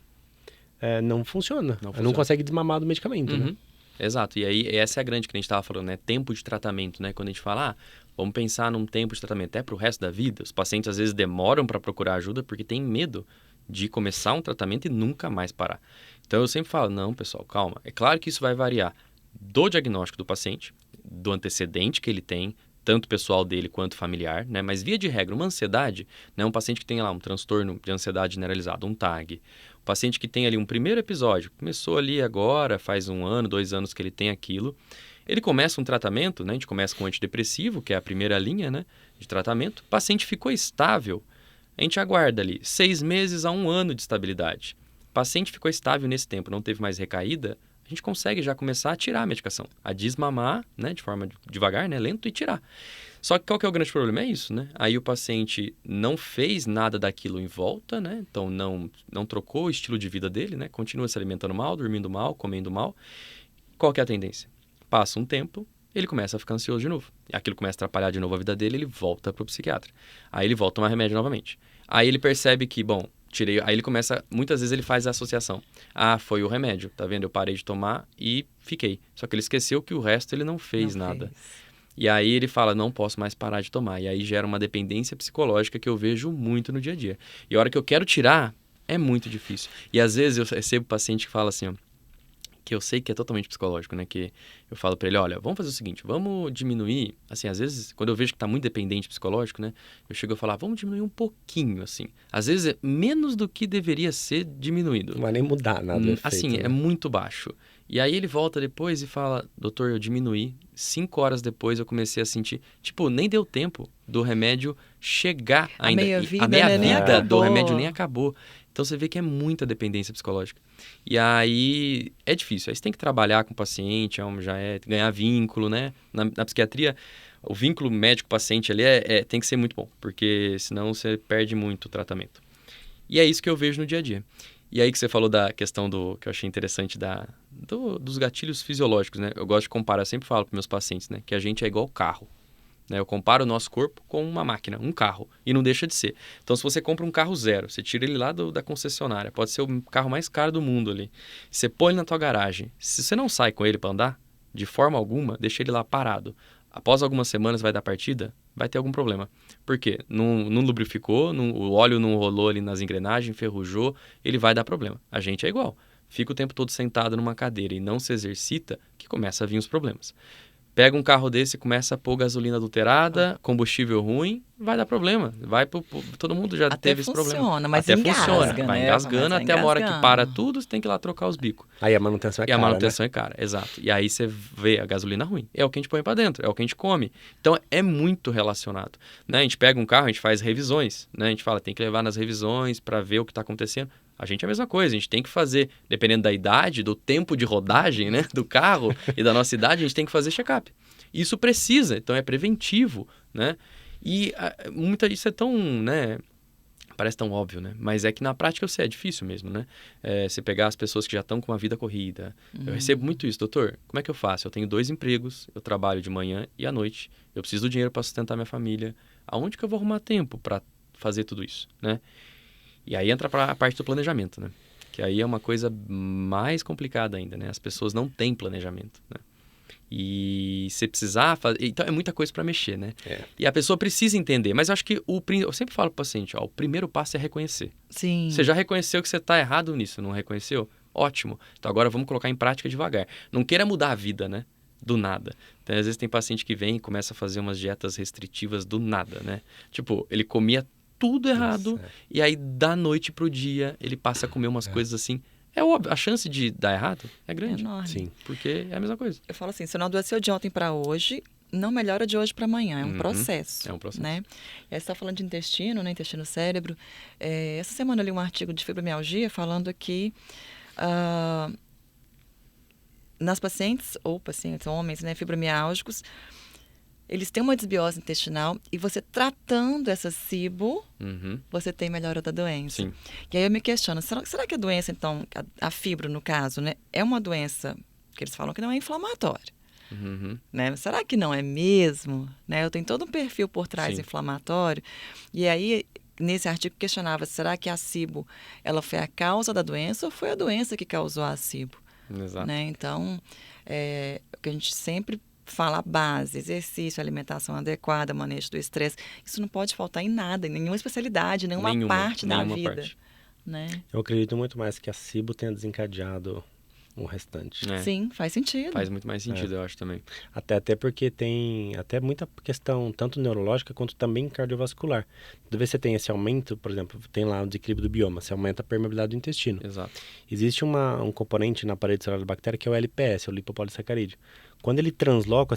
não funciona. Não consegue desmamar do medicamento, né? Exato, e aí essa é a grande que a gente estava falando, né? Tempo de tratamento, né? Quando a gente fala, vamos pensar num tempo de tratamento até para o resto da vida, os pacientes às vezes demoram para procurar ajuda porque tem medo de começar um tratamento e nunca mais parar. Então eu sempre falo, não, pessoal, calma. É claro que isso vai variar do diagnóstico do paciente, do antecedente que ele tem, tanto pessoal dele quanto familiar, né? Mas via de regra, uma ansiedade, né? Um paciente que tem lá um transtorno de ansiedade generalizado, um TAG, um paciente que tem ali um primeiro episódio, começou ali agora, faz 1 ano, 2 anos que ele tem aquilo, ele começa um tratamento, né? A gente começa com antidepressivo, que é a primeira linha, né, de tratamento, o paciente ficou estável, a gente aguarda ali 6 meses a 1 ano de estabilidade. O paciente ficou estável nesse tempo, não teve mais recaída, a gente consegue já começar a tirar a medicação, a desmamar, né, de forma devagar, né, lento, e tirar. Só que qual que é o grande problema? É isso, né? Aí o paciente não fez nada daquilo em volta, né? Então não trocou o estilo de vida dele, né? Continua se alimentando mal, dormindo mal, comendo mal. Qual que é a tendência? Passa um tempo, ele começa a ficar ansioso de novo. Aquilo começa a atrapalhar de novo a vida dele, ele volta para o psiquiatra. Aí ele volta a tomar remédio novamente. Aí ele percebe que, aí ele começa, muitas vezes ele faz a associação. Foi o remédio, tá vendo? Eu parei de tomar e fiquei. Só que ele esqueceu que o resto ele não fez nada. E aí ele fala, não posso mais parar de tomar. E aí gera uma dependência psicológica que eu vejo muito no dia a dia. E a hora que eu quero tirar, é muito difícil. E às vezes eu recebo paciente que fala assim, ó, que eu sei que é totalmente psicológico, né? Que eu falo pra ele, olha, vamos fazer o seguinte, vamos diminuir, assim, às vezes, quando eu vejo que tá muito dependente psicológico, né? Eu chego a falar, vamos diminuir um pouquinho, assim. Às vezes é menos do que deveria ser diminuído. Não vai nem mudar nada do efeito, assim, né? É muito baixo. E aí ele volta depois e fala, doutor, eu diminuí. 5 horas depois eu comecei a sentir, nem deu tempo do remédio chegar ainda. A meia-vida do remédio nem acabou. Então você vê que é muita dependência psicológica. E aí é difícil. Aí você tem que trabalhar com o paciente, ganhar vínculo, né? Na psiquiatria, o vínculo médico-paciente ali tem que ser muito bom, porque senão você perde muito o tratamento. E é isso que eu vejo no dia a dia. E aí que você falou da questão que eu achei interessante dos gatilhos fisiológicos, né? Eu gosto de comparar, eu sempre falo para meus pacientes, né? Que a gente é igual carro. Né? Eu comparo o nosso corpo com uma máquina, um carro, e não deixa de ser. Então, se você compra um carro zero, você tira ele lá da concessionária, pode ser o carro mais caro do mundo ali, você põe ele na tua garagem, se você não sai com ele para andar, de forma alguma, deixa ele lá parado. Após algumas semanas vai dar partida, vai ter algum problema. Por quê? Não lubrificou, o óleo não rolou ali nas engrenagens, enferrujou, ele vai dar problema. A gente é igual. Fica o tempo todo sentado numa cadeira e não se exercita, que começa a vir os problemas. Pega um carro desse e começa a pôr gasolina adulterada, combustível ruim, vai dar problema. Todo mundo já teve esse problema. Mas até engasga, funciona. né? Vai engasgando até a hora que para tudo, você tem que ir lá trocar os bicos. Aí a manutenção é cara, E a manutenção é cara, exato. E aí você vê a gasolina ruim. É o que a gente põe para dentro, é o que a gente come. Então é muito relacionado. Né? A gente pega um carro, a gente faz revisões. Né? A gente fala, tem que levar nas revisões para ver o que está acontecendo. A gente é a mesma coisa, a gente tem que fazer, dependendo da idade, do tempo de rodagem, né, do carro e da nossa idade, a gente tem que fazer check-up. Isso precisa, então é preventivo, né? E isso é tão, né, parece tão óbvio, né? Mas é que na prática eu sei, é difícil mesmo, né? Você pegar as pessoas que já estão com uma vida corrida. Eu recebo muito isso, doutor, como é que eu faço? Eu tenho 2 empregos, eu trabalho de manhã e à noite, eu preciso do dinheiro para sustentar minha família. Aonde que eu vou arrumar tempo para fazer tudo isso, né? E aí entra a parte do planejamento, né? Que aí é uma coisa mais complicada ainda, né? As pessoas não têm planejamento, né? E se precisar fazer... Então é muita coisa para mexer, né? E a pessoa precisa entender. Mas eu acho que eu sempre falo para o paciente, o primeiro passo é reconhecer. Sim. Você já reconheceu que você está errado nisso, não reconheceu? Ótimo. Então agora vamos colocar em prática devagar. Não queira mudar a vida, né? Do nada. Então, às vezes tem paciente que vem e começa a fazer umas dietas restritivas do nada, né? Ele comia tudo errado e aí da noite pro dia ele passa a comer umas coisas assim. É óbvio, a chance de dar errado é grande. É enorme. Sim. Porque é a mesma coisa. Eu falo assim, se não adoeceu de ontem para hoje, não melhora de hoje para amanhã. É um processo. É um processo. Né? E aí você está falando de intestino, né? Intestino-cérebro. Essa semana eu li um artigo de fibromialgia falando que nas pacientes, ou pacientes homens, né, fibromialgicos, eles têm uma desbiose intestinal e você tratando essa SIBO, Uhum. você tem melhora da doença. Sim. E aí eu me questiono, será que a doença, então, a fibro no caso, né, é uma doença que eles falam que não é inflamatória, Uhum. né? Será que não é mesmo? Né? Eu tenho todo um perfil por trás Sim. inflamatório. E aí, nesse artigo questionava, será que a SIBO, ela foi a causa da doença ou foi a doença que causou a SIBO? Exato. Né? Então, o que a gente sempre fala, base, exercício, alimentação adequada, manejo do estresse, isso não pode faltar em nada, em nenhuma especialidade, nenhuma parte da vida. Parte. Né? Eu acredito muito mais que a SIBO tenha desencadeado o restante. Sim, faz sentido. Faz muito mais sentido, eu acho também. Até porque tem até muita questão, tanto neurológica quanto também cardiovascular. Toda vez que você tem esse aumento, por exemplo, tem lá o desequilíbrio do bioma, você aumenta a permeabilidade do intestino. Exato. Existe um componente na parede celular da bactéria que é o LPS, o lipopolissacarídeo. Quando ele transloca,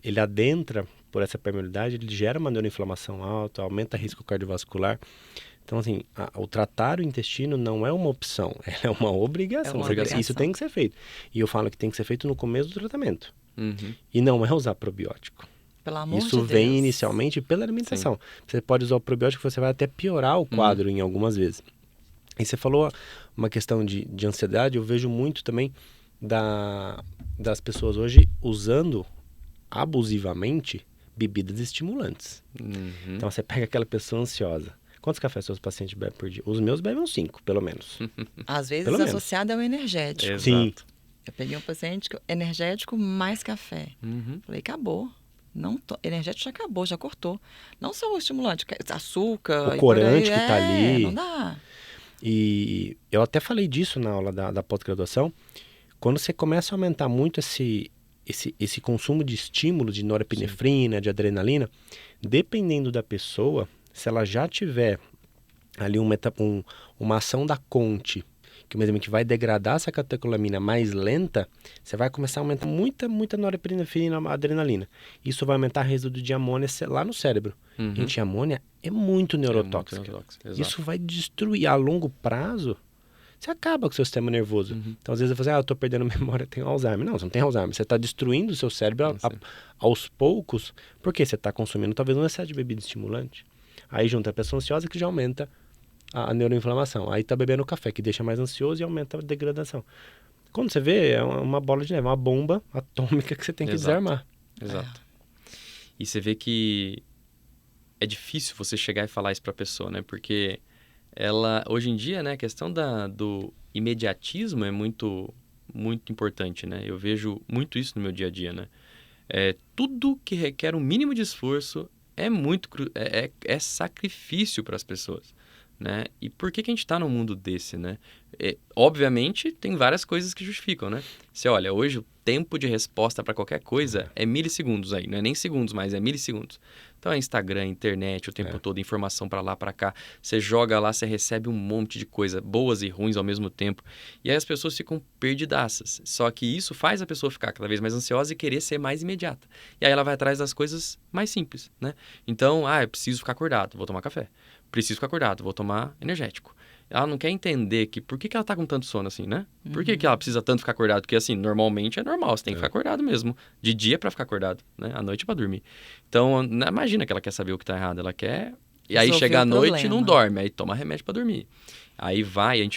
ele adentra por essa permeabilidade, ele gera uma neuroinflamação alta, aumenta o risco cardiovascular. Então, assim, o tratar o intestino não é uma opção, é uma obrigação. É uma obrigação. Isso tem que ser feito. E eu falo que tem que ser feito no começo do tratamento. Uhum. E não é usar probiótico. Pelo amor Isso de vem Deus. inicialmente pela alimentação. Você pode usar o probiótico, você vai até piorar o quadro em algumas vezes. E você falou uma questão de ansiedade, eu vejo muito também das pessoas hoje usando abusivamente bebidas estimulantes. Uhum. Então você pega aquela pessoa ansiosa. Quantos cafés seus pacientes bebem por dia? Os meus bebem uns 5, pelo menos. Às vezes Pelo menos. associado ao energético. Exato. Sim. Eu peguei um paciente energético mais café. Uhum. Falei, acabou. Energético já acabou, já cortou. Não só o estimulante, açúcar. O e corante por aí. que tá ali. Não dá. E eu até falei disso na aula da pós-graduação. Quando você começa a aumentar muito esse consumo de estímulo, de norepinefrina, de adrenalina, dependendo da pessoa, se ela já tiver ali uma ação da Conte, que é um medicamento que vai degradar essa catecolamina mais lenta, você vai começar a aumentar muita norepinefrina, adrenalina. Isso vai aumentar a resíduo de amônia lá no cérebro. Uhum. Gente, a amônia é muito neurotóxica. Exato. Isso vai destruir a longo prazo. Você acaba com o seu sistema nervoso. Então, às vezes, eu falo assim, eu estou perdendo memória, tenho Alzheimer. Não, você não tem Alzheimer. Você está destruindo o seu cérebro aos poucos, porque você está consumindo talvez um excesso de bebida estimulante. Aí junta a pessoa ansiosa que já aumenta a neuroinflamação. Aí está bebendo café, que deixa mais ansioso e aumenta a degradação. Quando você vê, é uma bola de neve, uma bomba atômica que você tem que desarmar. Exato. E você vê que é difícil você chegar e falar isso para a pessoa, né? Porque ela, hoje em dia, né, a questão do imediatismo é muito, muito importante, né? Eu vejo muito isso no meu dia a dia, né? Tudo que requer um mínimo de esforço é sacrifício para as pessoas, né? E por que a gente está num mundo desse, né? Obviamente, tem várias coisas que justificam, né? Você olha, hoje o tempo de resposta para qualquer coisa é milissegundos aí, não é nem segundos, mas é milissegundos. Então é Instagram, internet, o tempo todo, informação para lá, para cá. Você joga lá, você recebe um monte de coisa, boas e ruins ao mesmo tempo. E aí as pessoas ficam perdidaças. Só que isso faz a pessoa ficar cada vez mais ansiosa e querer ser mais imediata. E aí ela vai atrás das coisas mais simples, né? Então, eu preciso ficar acordado, vou tomar café. Preciso ficar acordado, vou tomar energético. Ela não quer entender por que ela tá com tanto sono assim, né? Por que ela precisa tanto ficar acordado? Porque assim, normalmente é normal, você tem que ficar acordado mesmo. De dia para ficar acordado, né? À noite para dormir. Então, imagina que ela quer saber o que tá errado, ela quer... E aí chega à noite e não dorme, aí toma remédio para dormir. Aí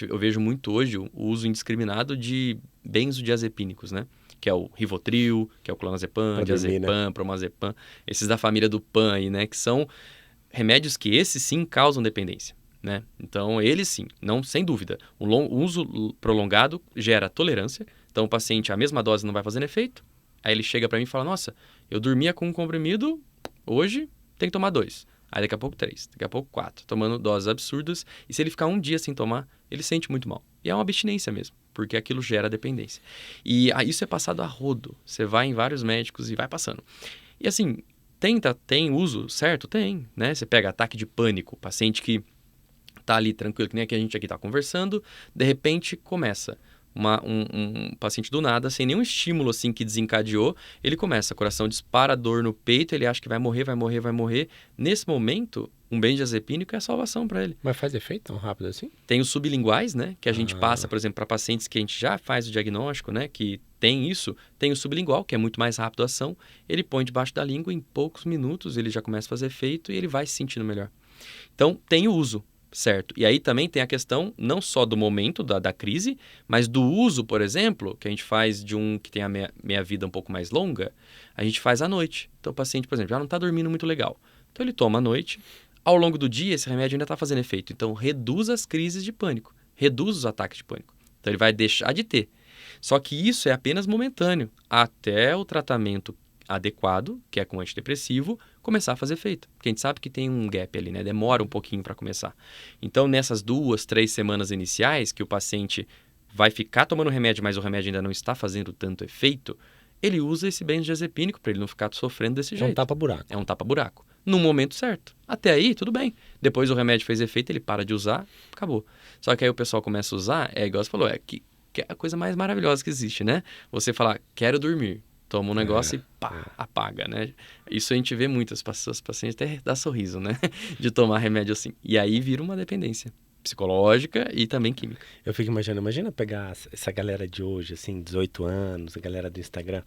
eu vejo muito hoje o uso indiscriminado de benzodiazepínicos, né? Que é o Rivotril, que é o clonazepam, diazepam, promazepam. Esses da família do PAN aí, né? Que são remédios que esses sim causam dependência. Né? Então, eles sim, não, sem dúvida. Um uso prolongado gera tolerância. Então, o paciente, a mesma dose não vai fazendo efeito. Aí ele chega para mim e fala, nossa, eu dormia com um comprimido, hoje tem que tomar 2. Aí daqui a pouco 3, daqui a pouco 4, tomando doses absurdas. E se ele ficar um dia sem tomar, ele sente muito mal. E é uma abstinência mesmo, porque aquilo gera dependência. E isso é passado a rodo. Você vai em vários médicos e vai passando. E assim, tem uso certo? Tem, né? Você pega ataque de pânico, paciente que tá ali tranquilo, que nem a gente aqui tá conversando, de repente começa um paciente do nada, sem nenhum estímulo assim que desencadeou, ele começa, coração dispara, dor no peito, ele acha que vai morrer. Nesse momento, um benzodiazepínico é a salvação para ele. Mas faz efeito tão rápido assim? Tem os sublinguais, né? Que a gente passa, por exemplo, para pacientes que a gente já faz o diagnóstico, né? Que tem isso. Tem o sublingual, que é muito mais rápido a ação. Ele põe debaixo da língua, em poucos minutos ele já começa a fazer efeito e ele vai se sentindo melhor. Então, tem o uso, certo? E aí também tem a questão não só do momento da crise, mas do uso, por exemplo, que a gente faz de um que tem a meia-vida um pouco mais longa, a gente faz à noite. Então, o paciente, por exemplo, já não está dormindo muito legal. Então, ele toma à noite. Ao longo do dia, esse remédio ainda está fazendo efeito. Então, reduz as crises de pânico, reduz os ataques de pânico. Então, ele vai deixar de ter. Só que isso é apenas momentâneo, até o tratamento adequado, que é com antidepressivo, começar a fazer efeito. Porque a gente sabe que tem um gap ali, né? Demora um pouquinho para começar. Então, nessas 2, 3 semanas iniciais, que o paciente vai ficar tomando remédio, mas o remédio ainda não está fazendo tanto efeito, ele usa esse benzodiazepínico para ele não ficar sofrendo desse jeito. É um tapa-buraco. É um tapa-buraco. No momento certo. Até aí, tudo bem. Depois o remédio fez efeito, ele para de usar, acabou. Só que aí o pessoal começa a usar, igual você falou, que é a coisa mais maravilhosa que existe, né? Você falar, quero dormir, toma um negócio e pá, apaga, né? Isso a gente vê muitas pessoas, pacientes até dá sorriso, né? De tomar remédio assim. E aí vira uma dependência psicológica e também química. Eu fico imaginando, imagina pegar essa galera de hoje, assim, 18 anos, a galera do Instagram,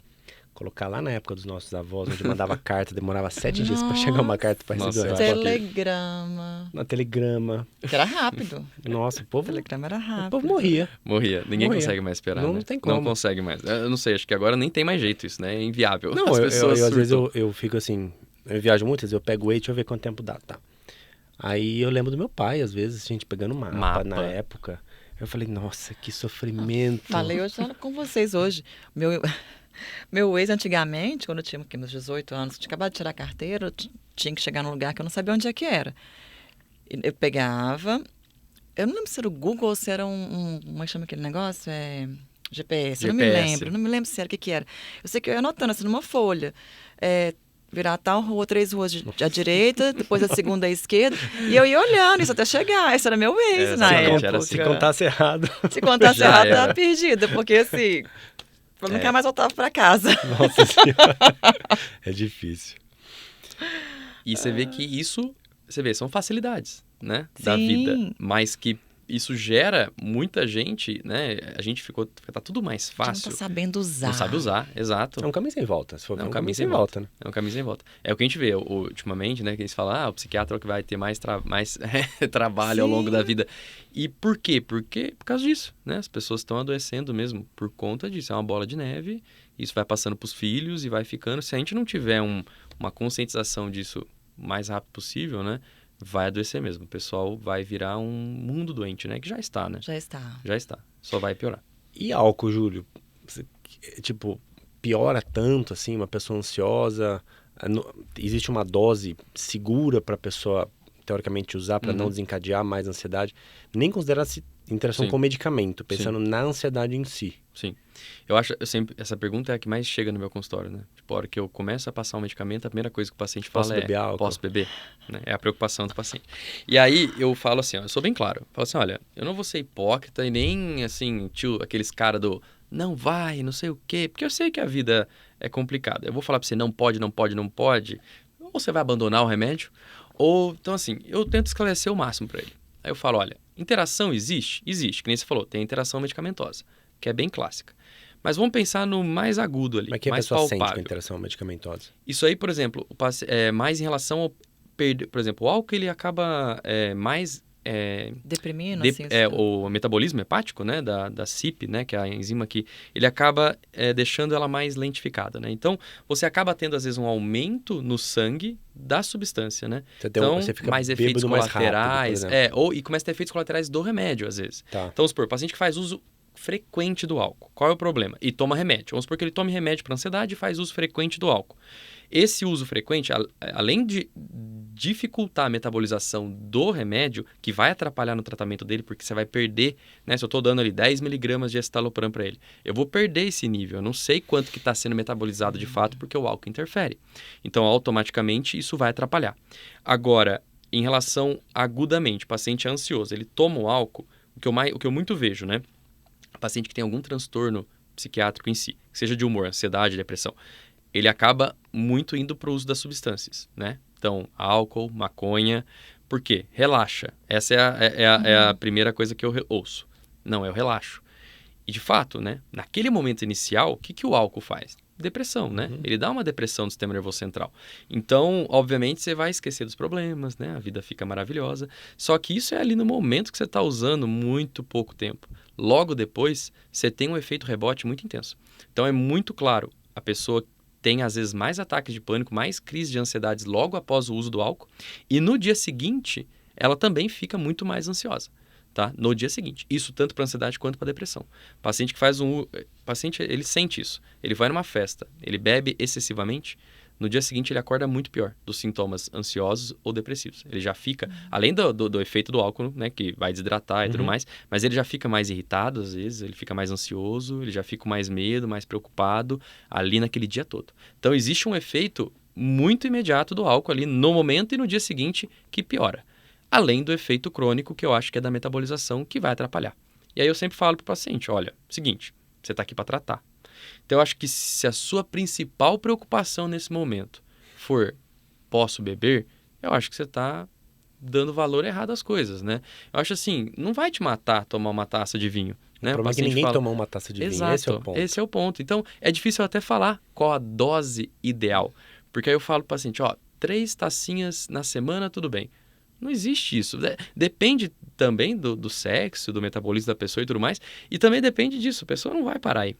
colocar lá na época dos nossos avós, onde mandava carta, demorava 7 dias para chegar uma carta para receber. Nossa, Telegrama. Na telegrama. Que era rápido. Nossa, o povo... Telegrama era rápido. O povo morria. Ninguém Morria. consegue mais esperar, Não né? tem como. Não consegue mais. Eu não sei, acho que agora nem tem mais jeito isso, né? É inviável. Não, As eu pessoas às vezes surtam. eu fico assim, eu viajo muitas vezes, eu pego o Waze, deixa eu ver quanto tempo dá, tá? Aí eu lembro do meu pai, às vezes, a gente pegando mapa na época. Eu falei, nossa, que sofrimento. Falei hoje com vocês hoje. Meu ex, antigamente, quando eu tinha meus 18 anos, tinha acabado de tirar a carteira, eu tinha que chegar num lugar que eu não sabia onde é que era. Eu pegava, eu não lembro se era o Google ou se era como é que chama aquele negócio? GPS, eu não me lembro. Não me lembro se era o que era. Eu sei que eu ia anotando assim numa folha. Virar tal rua, 3 ruas à direita, depois a segunda à esquerda. E eu ia olhando isso até chegar. Esse era meu ex na época. Era assim. Se contasse errado. Se contasse Já errado, era. tava perdida. Porque assim, eu nunca mais voltava pra casa. Nossa Senhora. É difícil. E você vê que isso, são facilidades, né? Da Sim. vida. Mas que isso gera muita gente, né? A gente tá tudo mais A gente fácil. não tá sabendo usar. Não sabe usar, exato. É um caminho sem volta. Se for É um caminho sem volta, né? É um caminho sem volta. É o que a gente vê ultimamente, né? Que eles falam, o psiquiatra é o que vai ter mais trabalho ao longo da vida. E por quê? Porque por causa disso, né? As pessoas estão adoecendo mesmo por conta disso. É uma bola de neve, isso vai passando para os filhos e vai ficando. Se a gente não tiver uma conscientização disso o mais rápido possível, né? Vai adoecer mesmo. O pessoal vai virar um mundo doente, né? Que já está, né? Já está. Já está. Só vai piorar. E álcool, Júlio? Tipo, piora tanto, assim, uma pessoa ansiosa? Existe uma dose segura para a pessoa, teoricamente, usar para não desencadear mais ansiedade? Nem considerar-se interação com o medicamento, pensando na ansiedade em si. Sim. Essa pergunta é a que mais chega no meu consultório, né? Tipo, a hora que eu começo a passar um medicamento, a primeira coisa que o paciente fala posso beber? Né? É a preocupação do paciente. E aí eu falo assim, eu sou bem claro. Eu falo assim, olha, eu não vou ser hipócrita e nem assim, aqueles caras do não vai, não sei o quê, porque eu sei que a vida é complicada. Eu vou falar pra você, não pode, ou você vai abandonar o remédio, ou, então assim, eu tento esclarecer o máximo para ele. Aí eu falo, olha, interação existe? Existe, que nem você falou, tem interação medicamentosa, que é bem clássica. Mas vamos pensar no mais agudo ali, Mas que a mais pessoa palpável. sente com a interação medicamentosa? Isso aí, por exemplo, mais em relação ao por exemplo, o álcool ele acaba mais Deprimindo, o metabolismo hepático, né, da CYP, né, que é a enzima que ele acaba deixando ela mais lentificada, né? Então, você acaba tendo às vezes um aumento no sangue da substância, né? Você fica mais efeitos mais colaterais, rápido, e começa a ter efeitos colaterais do remédio às vezes. Tá. Então, vamos supor, o paciente que faz uso frequente do álcool. Qual é o problema? E toma remédio. Vamos supor que ele tome remédio para ansiedade e faz uso frequente do álcool. Esse uso frequente, além de dificultar a metabolização do remédio, que vai atrapalhar no tratamento dele, porque você vai perder, né? Se eu estou dando ali 10 miligramas de escitalopram para ele, eu vou perder esse nível. Eu não sei quanto que está sendo metabolizado de fato, porque o álcool interfere. Então, automaticamente, isso vai atrapalhar. Agora, em relação agudamente, o paciente é ansioso, ele toma o álcool, o que eu muito vejo, né? paciente que tem algum transtorno psiquiátrico em si, que seja de humor, ansiedade, depressão, ele acaba muito indo para o uso das substâncias, né? Então, álcool, maconha, por quê? Relaxa. Essa é a primeira coisa que eu ouço. Não, eu relaxo. E de fato, né? Naquele momento inicial, o que o álcool faz? Depressão, né? Ele dá uma depressão do sistema nervoso central. Então, obviamente, você vai esquecer dos problemas, né? A vida fica maravilhosa. Só que isso é ali no momento que você está usando muito pouco tempo. Logo depois, você tem um efeito rebote muito intenso. Então, é muito claro, a pessoa tem, às vezes, mais ataques de pânico, mais crises de ansiedades logo após o uso do álcool. E no dia seguinte, ela também fica muito mais ansiosa. Tá? No dia seguinte. Isso tanto para ansiedade quanto para depressão. Paciente que faz paciente, ele sente isso. Ele vai numa festa, ele bebe excessivamente, no dia seguinte ele acorda muito pior dos sintomas ansiosos ou depressivos. Ele já fica, além do efeito do álcool, né, que vai desidratar e tudo mais, mas ele já fica mais irritado às vezes, ele fica mais ansioso, ele já fica com mais medo, mais preocupado ali naquele dia todo. Então existe um efeito muito imediato do álcool ali no momento e no dia seguinte que piora. Além do efeito crônico, que eu acho que é da metabolização, que vai atrapalhar. E aí eu sempre falo para o paciente, olha, seguinte, você está aqui para tratar. Então eu acho que se a sua principal preocupação nesse momento for, posso beber, eu acho que você está dando valor errado às coisas, né? Eu acho assim, não vai te matar tomar uma taça de vinho, né? O problema é que ninguém toma uma taça de vinho, exato, esse é o ponto. Esse é o ponto. Então, é difícil até falar qual a dose ideal. Porque aí eu falo para o paciente, 3 tacinhas na semana, tudo bem. Não existe isso. Depende também do sexo, do metabolismo da pessoa e tudo mais. E também depende disso. A pessoa não vai parar aí.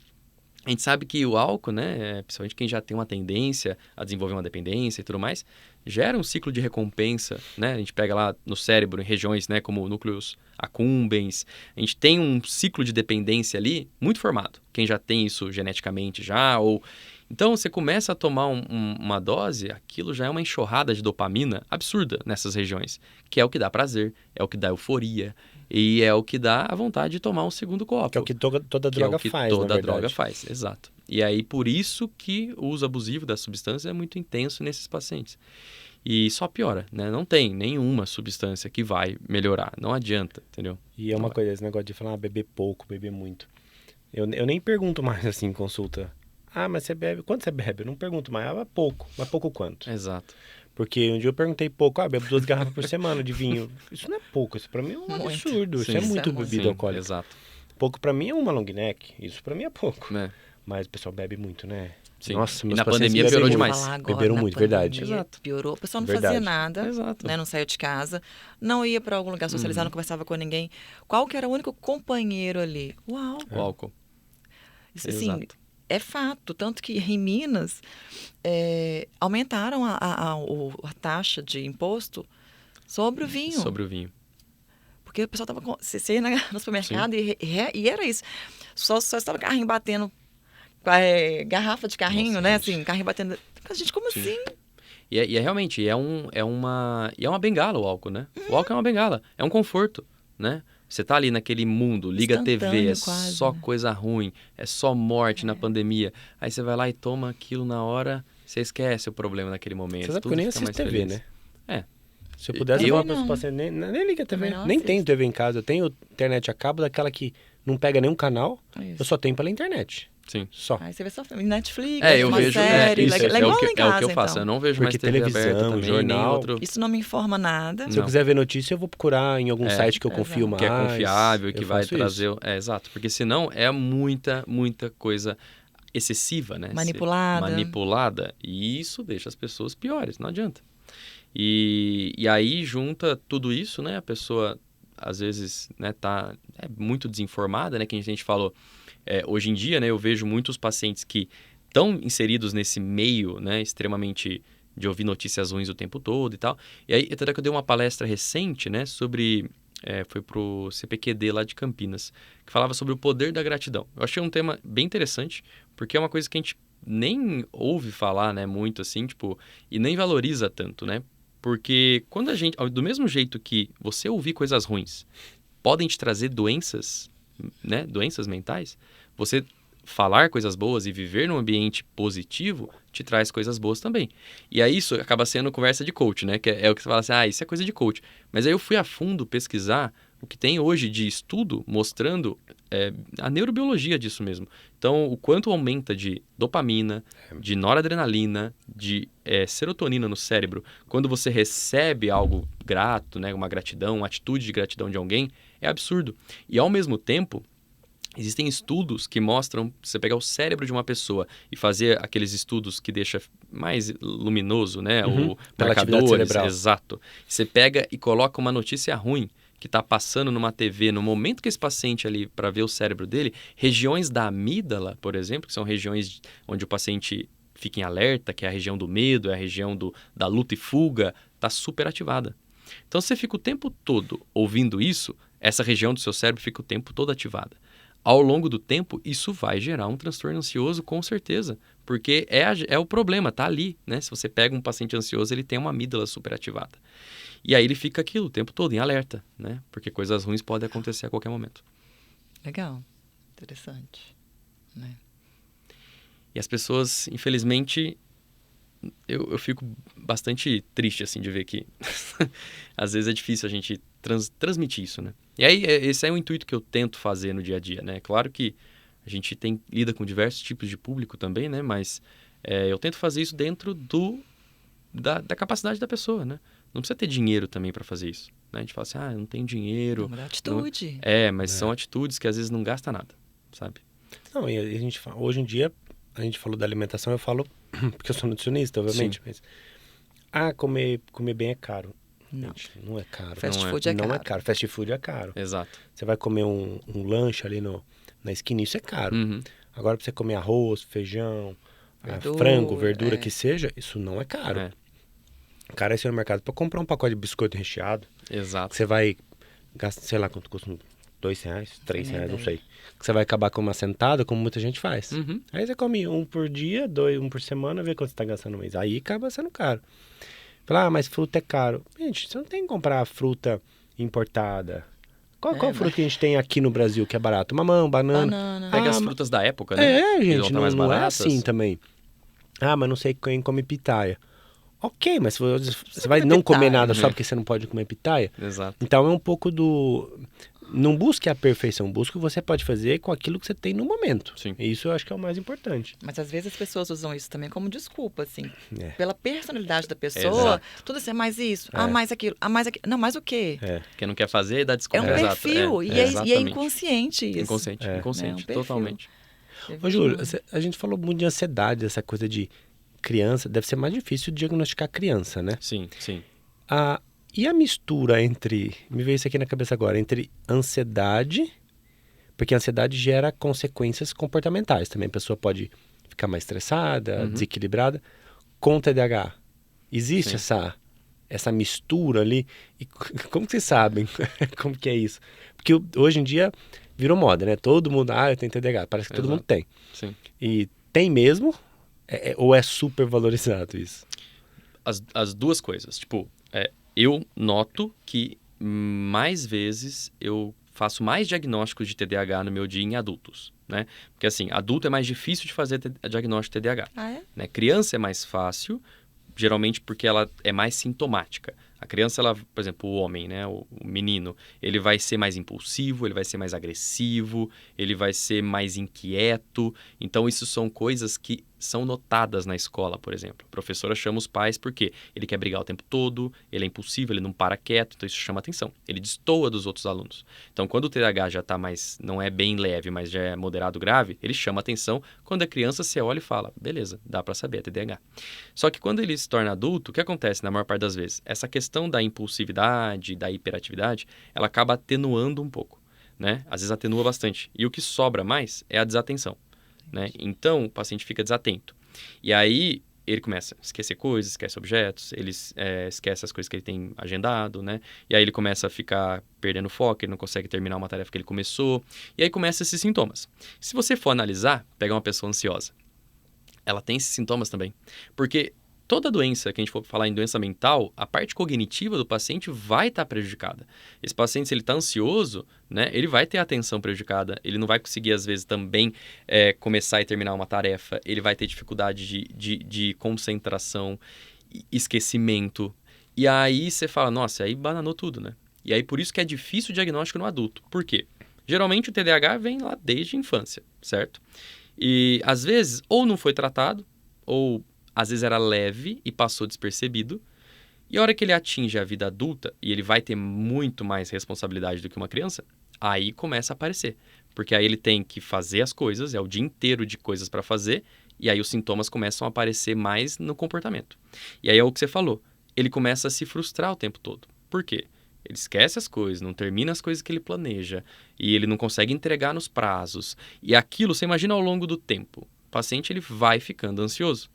A gente sabe que o álcool, né, principalmente quem já tem uma tendência a desenvolver uma dependência e tudo mais, gera um ciclo de recompensa, né? A gente pega lá no cérebro, em regiões, né, como núcleos accumbens. A gente tem um ciclo de dependência ali muito formado. Quem já tem isso geneticamente já, ou... Então, você começa a tomar uma dose, aquilo já é uma enxurrada de dopamina absurda nessas regiões, que é o que dá prazer, é o que dá euforia e é o que dá a vontade de tomar um segundo copo. Que é o que toda droga faz, toda droga faz, exato. E aí, por isso que o uso abusivo da substância é muito intenso nesses pacientes. E só piora, né? Não tem nenhuma substância que vai melhorar, não adianta, entendeu? E é uma coisa, esse negócio de falar beber pouco, beber muito. Eu nem pergunto mais assim em consulta. Mas você bebe... Quanto você bebe? Eu não pergunto mais. Pouco. Mas pouco quanto? Exato. Porque um dia eu perguntei pouco. Bebo 2 garrafas por semana de vinho. Isso não é pouco. Isso pra mim é um absurdo. Isso é muito bebida alcoólica. Exato. Pouco pra mim é uma long neck. Isso pra mim é pouco. É. Mas o pessoal bebe muito, né? Sim. Nossa, e na pandemia piorou demais. Beberam muito, verdade. Exato. Piorou. O pessoal não fazia nada. Exato. Né? Não saía de casa. Não ia pra algum lugar socializar, não conversava com ninguém. Qual que era o único companheiro ali? O álcool. O álcool. Isso, assim, é fato, tanto que em Minas aumentaram a taxa de imposto sobre o vinho. Sobre o vinho. Porque o pessoal estava... Você ia no supermercado e era isso. Só estava carrinho batendo... garrafa de carrinho, né? Gente. Assim, carrinho batendo... Gente, como assim? E realmente, é uma bengala o álcool, né? O álcool é uma bengala, é um conforto, né? Você tá ali naquele mundo, liga a TV, é quase, só coisa ruim, é só morte na pandemia. Aí você vai lá e toma aquilo na hora, você esquece o problema naquele momento. Você sabe que eu nem assisto TV, feliz. Né? Se eu pudesse falar para os pacientes, nem liga a TV, nem tenho TV em casa. Eu tenho internet a cabo daquela que não pega nenhum canal, eu só tenho pela internet. Sim. Só. Aí você vê só Netflix, eu uma vejo, série, isso, é igual o que, em casa, é o que eu faço, eu não vejo porque mais TV televisão, aberta também, jornal, nem outro... Isso não me informa nada. Se eu quiser ver notícia, eu vou procurar em algum site que eu confio mais. Que é confiável e que vai trazer... Isso. Exato, porque senão é muita coisa excessiva, né? Manipulada, e isso deixa as pessoas piores, não adianta. E aí junta tudo isso, né? A pessoa, às vezes, né, é muito desinformada, né? Que a gente falou... hoje em dia, né, eu vejo muitos pacientes que estão inseridos nesse meio, né, extremamente de ouvir notícias ruins o tempo todo e tal. E aí, até que eu dei uma palestra recente, né, sobre... foi pro CPQD lá de Campinas, que falava sobre o poder da gratidão. Eu achei um tema bem interessante, porque é uma coisa que a gente nem ouve falar, né, muito assim, tipo, e nem valoriza tanto, né? Porque quando a gente... Do mesmo jeito que você ouvir coisas ruins podem te trazer doenças, né, doenças mentais, você falar coisas boas e viver num ambiente positivo te traz coisas boas também. E aí isso acaba sendo conversa de coach, né? Que é o que você fala assim, isso é coisa de coach. Mas aí eu fui a fundo pesquisar o que tem hoje de estudo mostrando a neurobiologia disso mesmo. Então, o quanto aumenta de dopamina, de noradrenalina, de serotonina no cérebro, quando você recebe algo grato, né, uma gratidão, uma atitude de gratidão de alguém, é absurdo. E, ao mesmo tempo, existem estudos que mostram, você pegar o cérebro de uma pessoa e fazer aqueles estudos que deixa mais luminoso, né? O Pela atividade marcadores, cerebral. exato. Você pega e coloca uma notícia ruim que está passando numa TV, no momento que esse paciente ali, para ver o cérebro dele, regiões da amígdala, por exemplo, que são regiões onde o paciente fica em alerta, que é a região do medo, é a região da luta e fuga, está super ativada. Então, você fica o tempo todo ouvindo isso, essa região do seu cérebro fica o tempo todo ativada. Ao longo do tempo, isso vai gerar um transtorno ansioso, com certeza. Porque é o problema, tá ali, né? Se você pega um paciente ansioso, ele tem uma amígdala superativada. E aí ele fica aquilo o tempo todo, em alerta, né? Porque coisas ruins podem acontecer a qualquer momento. Legal. Interessante. Né? E as pessoas, infelizmente, eu fico bastante triste, assim, de ver que às vezes é difícil a gente transmitir isso, né? E aí, esse é o intuito que eu tento fazer no dia a dia, né? Claro que a gente lida com diversos tipos de público também, né? Mas eu tento fazer isso dentro da capacidade da pessoa, né? Não precisa ter dinheiro também para fazer isso, né? A gente fala assim, eu não tenho dinheiro. Uma atitude. Mas são atitudes que às vezes não gasta nada, sabe? Não, e a gente fala, hoje em dia, a gente falou da alimentação, eu falo, porque eu sou nutricionista, obviamente, Sim. mas comer bem é caro. Não. Gente, não é caro. Fast food é Não caro. é caro. Fast food é caro. Exato. Você vai comer um lanche ali na esquina, isso é caro. Uhum. Agora, pra você comer arroz, feijão, Verdura, frango, verdura, que seja, isso não é caro. É, Cara, esse é no mercado pra comprar um pacote de biscoito recheado, exato. que você vai gastar, sei lá quanto custa, R$2, R$3, não sei. Que você vai acabar com uma sentada, como muita gente faz. Uhum. Aí você come um por dia, um por semana, vê quanto você tá gastando no mês. Aí acaba sendo caro. Fala, mas fruta é caro. Gente, você não tem que comprar fruta importada. Qual fruta que a gente tem aqui no Brasil que é barato? Mamão, banana. Pega as frutas da época, né? Que vão Gente, tá mais não é baratas. assim também. Mas não sei quem come pitaia. Ok, mas você vai não comer nada só porque você não pode comer pitaia? Exato. Então é um pouco do... Não busque a perfeição, busque o que você pode fazer com aquilo que você tem no momento. Sim. E isso eu acho que é o mais importante. Mas às vezes as pessoas usam isso também como desculpa, assim. É. Pela personalidade da pessoa, Exato. tudo assim, mais isso, mais aquilo, mais aquilo. Não, mais o quê? Quem não quer fazer, dá É desculpa. um Exato. perfil, e é exatamente. inconsciente isso. Inconsciente, É. inconsciente, É um perfil. totalmente. Ô, Júlio, a gente falou muito de ansiedade, essa coisa de criança. Deve ser mais difícil diagnosticar criança, né? Sim, sim. E a mistura entre... Me veio isso aqui na cabeça agora. Entre ansiedade... Porque a ansiedade gera consequências comportamentais também. A pessoa pode ficar mais estressada, desequilibrada. Com TDAH, existe essa mistura ali? E como que vocês sabem como que é isso? Porque hoje em dia virou moda, né? Todo mundo, eu tenho TDAH. Parece que todo mundo tem. Sim. E tem mesmo? Ou é super valorizado isso? As duas coisas. Tipo, eu noto que mais vezes eu faço mais diagnósticos de TDAH no meu dia em adultos, né? Porque assim, adulto é mais difícil de fazer diagnóstico de TDAH. Ah, é? Né? Criança é mais fácil, geralmente porque ela é mais sintomática. A criança, ela, por exemplo, o homem, né, o menino, ele vai ser mais impulsivo, ele vai ser mais agressivo, ele vai ser mais inquieto. Então, isso são coisas que são notadas na escola, por exemplo. A professora chama os pais porque ele quer brigar o tempo todo, ele é impulsivo, ele não para quieto, então isso chama atenção. Ele destoa dos outros alunos. Então, quando o TDAH já está mais, não é bem leve, mas já é moderado grave, ele chama atenção. Quando é criança, você olha e fala, beleza, dá para saber, é TDAH. Só que quando ele se torna adulto, o que acontece na maior parte das vezes? Essa questão da impulsividade, da hiperatividade, ela acaba atenuando um pouco, né? Às vezes atenua bastante. E o que sobra mais é a desatenção, né? Então, o paciente fica desatento. E aí, ele começa a esquecer coisas, esquece objetos, ele esquece as coisas que ele tem agendado, né? E aí ele começa a ficar perdendo foco, ele não consegue terminar uma tarefa que ele começou. E aí começam esses sintomas. Se você for analisar, pegar uma pessoa ansiosa, ela tem esses sintomas também. Porque toda doença que a gente for falar em doença mental, a parte cognitiva do paciente vai estar prejudicada. Esse paciente, se ele está ansioso, né, ele vai ter a atenção prejudicada, ele não vai conseguir, às vezes, também começar e terminar uma tarefa, ele vai ter dificuldade de concentração, esquecimento. E aí você fala, nossa, aí bananou tudo, né? E aí, por isso que é difícil o diagnóstico no adulto. Por quê? Geralmente, o TDAH vem lá desde a infância, certo? E, às vezes, ou não foi tratado, ou, às vezes, era leve e passou despercebido. E a hora que ele atinge a vida adulta, e ele vai ter muito mais responsabilidade do que uma criança, aí começa a aparecer. Porque aí ele tem que fazer as coisas, é o dia inteiro de coisas para fazer, e aí os sintomas começam a aparecer mais no comportamento. E aí é o que você falou, ele começa a se frustrar o tempo todo. Por quê? Ele esquece as coisas, não termina as coisas que ele planeja, e ele não consegue entregar nos prazos. E aquilo, você imagina ao longo do tempo, o paciente ele vai ficando ansioso.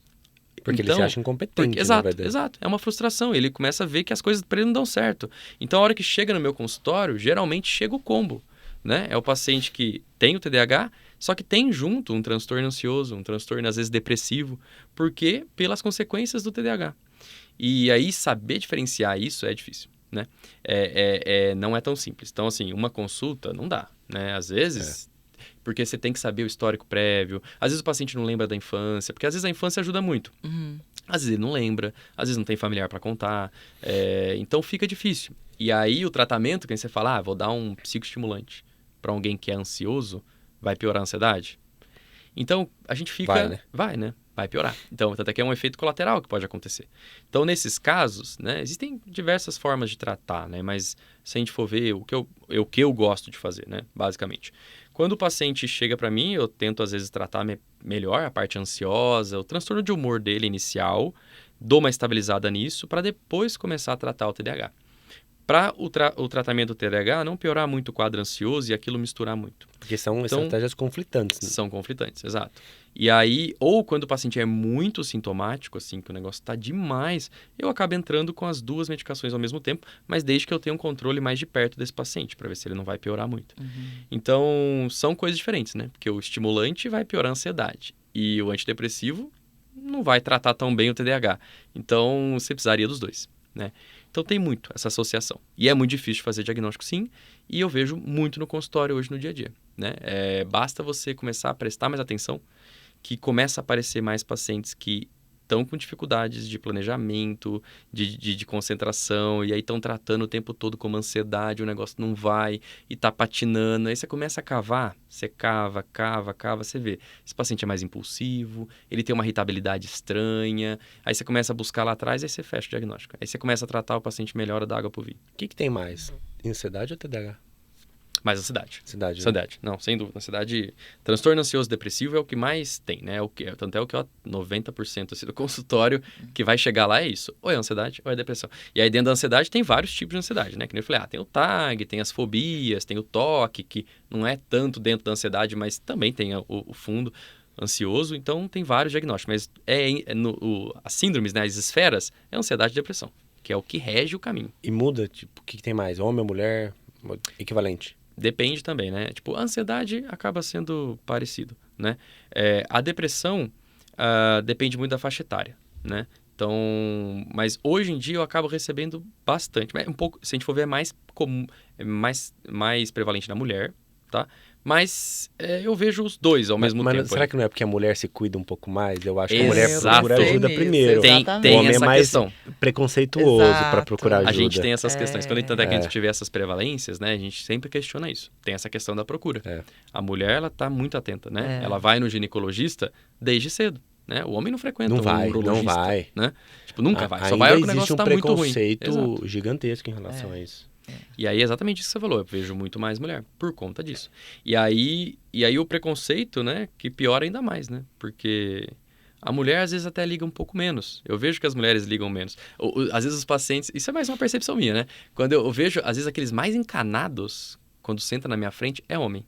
Porque ele se acha incompetente, Exato. É uma frustração. Ele começa a ver que as coisas para ele não dão certo. Então, a hora que chega no meu consultório, geralmente chega o combo, né? É o paciente que tem o TDAH, só que tem junto um transtorno ansioso, um transtorno, às vezes, depressivo, porque pelas consequências do TDAH. E aí, saber diferenciar isso é difícil, né? Não é tão simples. Então, assim, uma consulta não dá, né? Às vezes... Porque você tem que saber o histórico prévio. Às vezes o paciente não lembra da infância, porque às vezes a infância ajuda muito. Às vezes ele não lembra, às vezes não tem familiar para contar. Então fica difícil. E aí o tratamento, que você fala, vou dar um psicoestimulante para alguém que é ansioso, vai piorar a ansiedade? Então a gente fica... Vai, né? Vai piorar. Então, até que é um efeito colateral que pode acontecer. Então, nesses casos, né, existem diversas formas de tratar, né? Mas se a gente for ver o que eu gosto de fazer, né? Basicamente. Quando o paciente chega para mim, eu tento, às vezes, tratar melhor a parte ansiosa, o transtorno de humor dele inicial, dou uma estabilizada nisso, para depois começar a tratar o TDAH. Para o tratamento do TDAH não piorar muito o quadro ansioso e aquilo misturar muito. Porque são estratégias conflitantes. Né? São conflitantes, exato. E aí, ou quando o paciente é muito sintomático, assim, que o negócio está demais, eu acabo entrando com as duas medicações ao mesmo tempo, mas desde que eu tenha um controle mais de perto desse paciente, para ver se ele não vai piorar muito. Então, são coisas diferentes, né? Porque o estimulante vai piorar a ansiedade e o antidepressivo não vai tratar tão bem o TDAH. Então, você precisaria dos dois, né? Então tem muito essa associação. E é muito difícil de fazer diagnóstico, sim, e eu vejo muito no consultório hoje no dia a dia, né? Basta você começar a prestar mais atenção, que começa a aparecer mais pacientes que estão com dificuldades de planejamento, de concentração, e aí estão tratando o tempo todo como ansiedade, o negócio não vai, e está patinando. Aí você começa a cavar, você cava, você vê. Esse paciente é mais impulsivo, ele tem uma irritabilidade estranha, aí você começa a buscar lá atrás, aí você fecha o diagnóstico. Aí você começa a tratar o paciente melhor, dá água pro vinho. O que tem mais? Ansiedade ou TDAH? Mais ansiedade. Ansiedade, Não, sem dúvida. Ansiedade, transtorno ansioso depressivo é o que mais tem, né? Tanto é o que 90% assim, do consultório que vai chegar lá é isso. Ou é ansiedade ou é depressão. E aí dentro da ansiedade tem vários tipos de ansiedade, né? Que nem eu falei, tem o TAG, tem as fobias, tem o TOC, que não é tanto dentro da ansiedade, mas também tem o fundo ansioso. Então tem vários diagnósticos. Mas as síndromes, né? As esferas, é ansiedade e depressão, que é o que rege o caminho. E muda, tipo, o que tem mais? Homem ou mulher? Equivalente? Depende também, né? Tipo, a ansiedade acaba sendo parecido, né? A depressão depende muito da faixa etária, né? Então, mas hoje em dia eu acabo recebendo bastante. Um pouco, se a gente for ver, é mais comum, mais prevalente na mulher, tá? Mas eu vejo os dois ao mesmo tempo. Será que não é porque a mulher se cuida um pouco mais? Eu acho que Exato. a mulher ajuda primeiro. Tem o homem essa é mais questão. preconceituoso para procurar ajuda. A gente tem essas questões. Quando a gente vê essas prevalências, né? A gente sempre questiona isso. Tem essa questão da procura. A mulher, ela tá muito atenta, né? Ela vai no ginecologista desde cedo. Né? O homem não frequenta um urologista. Não vai. Né? Tipo, nunca vai. Só vai quando o negócio tá muito ruim. Existe um preconceito gigantesco em relação a isso. E aí é exatamente isso que você falou. Eu vejo muito mais mulher por conta disso. E aí o preconceito, né? Que piora ainda mais, né? Porque a mulher às vezes até liga um pouco menos. Eu vejo que as mulheres ligam menos. Às vezes os pacientes... Isso é mais uma percepção minha, né? Quando eu vejo, às vezes, aqueles mais encanados, quando senta na minha frente, é homem.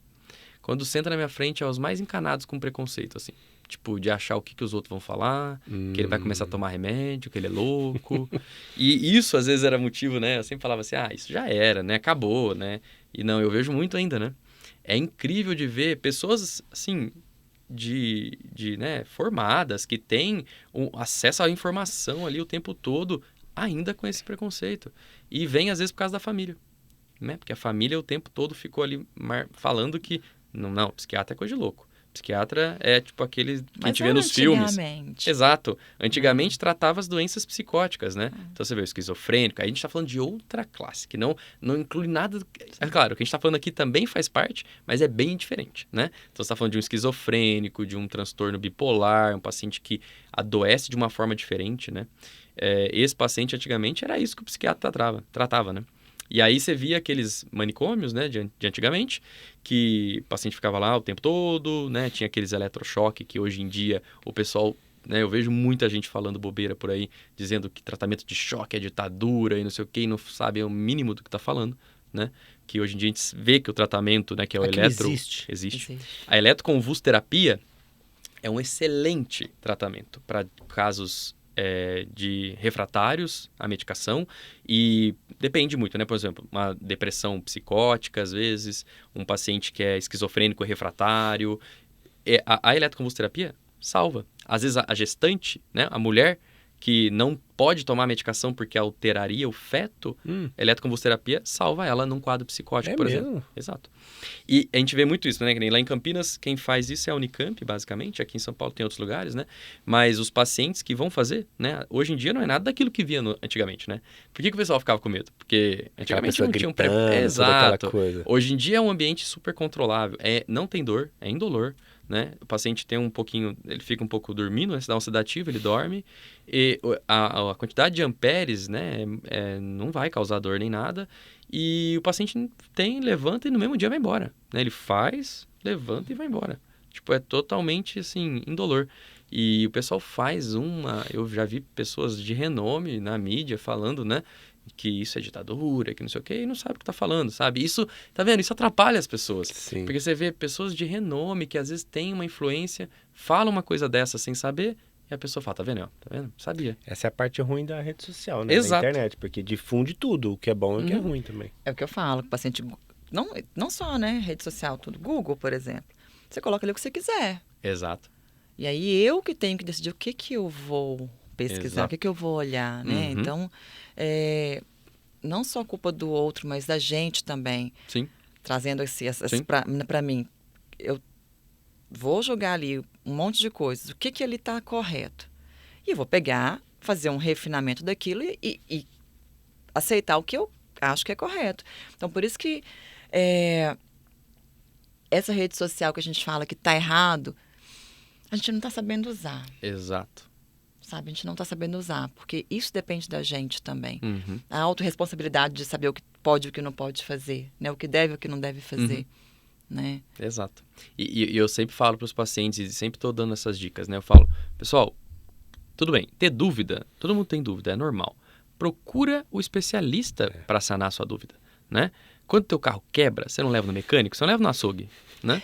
Quando senta na minha frente, é os mais encanados com preconceito, assim. Tipo, de achar o que os outros vão falar, que ele vai começar a tomar remédio, que ele é louco. E isso, às vezes, era motivo, né? Eu sempre falava assim, isso já era, né? Acabou, né? E não, eu vejo muito ainda, né? É incrível de ver pessoas, assim, né, formadas, que têm acesso à informação ali o tempo todo, ainda com esse preconceito. E vem, às vezes, por causa da família, né? Porque a família o tempo todo ficou ali falando que, não, psiquiatra é coisa de louco. Psiquiatra é tipo aquele que a Mas gente vê nos filmes. antigamente. Exato. Antigamente tratava as doenças psicóticas, né? Então você vê o esquizofrênico. Aí a gente está falando de outra classe, que não inclui nada. É claro, o que a gente está falando aqui também faz parte, mas é bem diferente, né? Então você está falando de um esquizofrênico, de um transtorno bipolar, um paciente que adoece de uma forma diferente, né? Esse paciente antigamente era isso que o psiquiatra tratava, né? E aí você via aqueles manicômios, né, de antigamente, que o paciente ficava lá o tempo todo, né, tinha aqueles eletrochoque que hoje em dia o pessoal, né, eu vejo muita gente falando bobeira por aí, dizendo que tratamento de choque é ditadura e não sei o que, e não sabe o mínimo do que está falando, né, que hoje em dia a gente vê que o tratamento, né, que é o existe. A eletroconvulsoterapia é um excelente tratamento para casos de refratários à medicação e depende muito, né? Por exemplo, uma depressão psicótica, às vezes, um paciente que é esquizofrênico refratário. A eletroconvulsoterapia salva. Às vezes a gestante, né? A mulher que não pode tomar medicação porque alteraria o feto, a eletroconvulsoterapia salva ela num quadro psicótico, por exemplo. Exato. E a gente vê muito isso, né? Que nem lá em Campinas, quem faz isso é a Unicamp, basicamente. Aqui em São Paulo tem outros lugares, né? Mas os pacientes que vão fazer, né? Hoje em dia não é nada daquilo que via antigamente, né? Por que o pessoal ficava com medo? Porque antigamente não tinha Exato. Hoje em dia é um ambiente super controlável. Não tem dor, é indolor. Né? O paciente tem ele fica um pouco dormindo, né? Você dá um sedativo, ele dorme, e a quantidade de amperes, né, não vai causar dor nem nada, e o paciente levanta e no mesmo dia vai embora, né? Ele faz, levanta e vai embora. Tipo, é totalmente, assim, indolor. E o pessoal eu já vi pessoas de renome na mídia falando, né, que isso é ditadura, que não sei o quê, e não sabe o que tá falando, sabe? Isso, tá vendo? Isso atrapalha as pessoas. Sim. Porque você vê pessoas de renome que às vezes têm uma influência, falam uma coisa dessa sem saber, e a pessoa fala, tá vendo? Tá vendo? Sabia. Essa é a parte ruim da rede social, né? Exato. Da internet, porque difunde tudo, o que é bom e o que é ruim também. É o que eu falo, o paciente, não só, né, rede social, tudo, Google, por exemplo. Você coloca ali o que você quiser. Exato. E aí eu que tenho que decidir o que eu vou pesquisar, o que eu vou olhar, né? Então, não só culpa do outro, mas da gente também. Sim. Trazendo para mim. Eu vou jogar ali um monte de coisas. O que ali está correto? E eu vou pegar, fazer um refinamento daquilo e aceitar o que eu acho que é correto. Então, por isso que essa rede social que a gente fala que está errado, a gente não está sabendo usar. Exato. Sabe? A gente não está sabendo usar, porque isso depende da gente também. A autorresponsabilidade de saber o que pode e o que não pode fazer, né? O que deve e o que não deve fazer, né? Exato. E eu sempre falo para os pacientes, e sempre estou dando essas dicas, né? Eu falo, pessoal, tudo bem, ter dúvida, todo mundo tem dúvida, é normal. Procura o especialista para sanar a sua dúvida, né? Quando teu carro quebra, você não leva no mecânico, você não leva no açougue, né?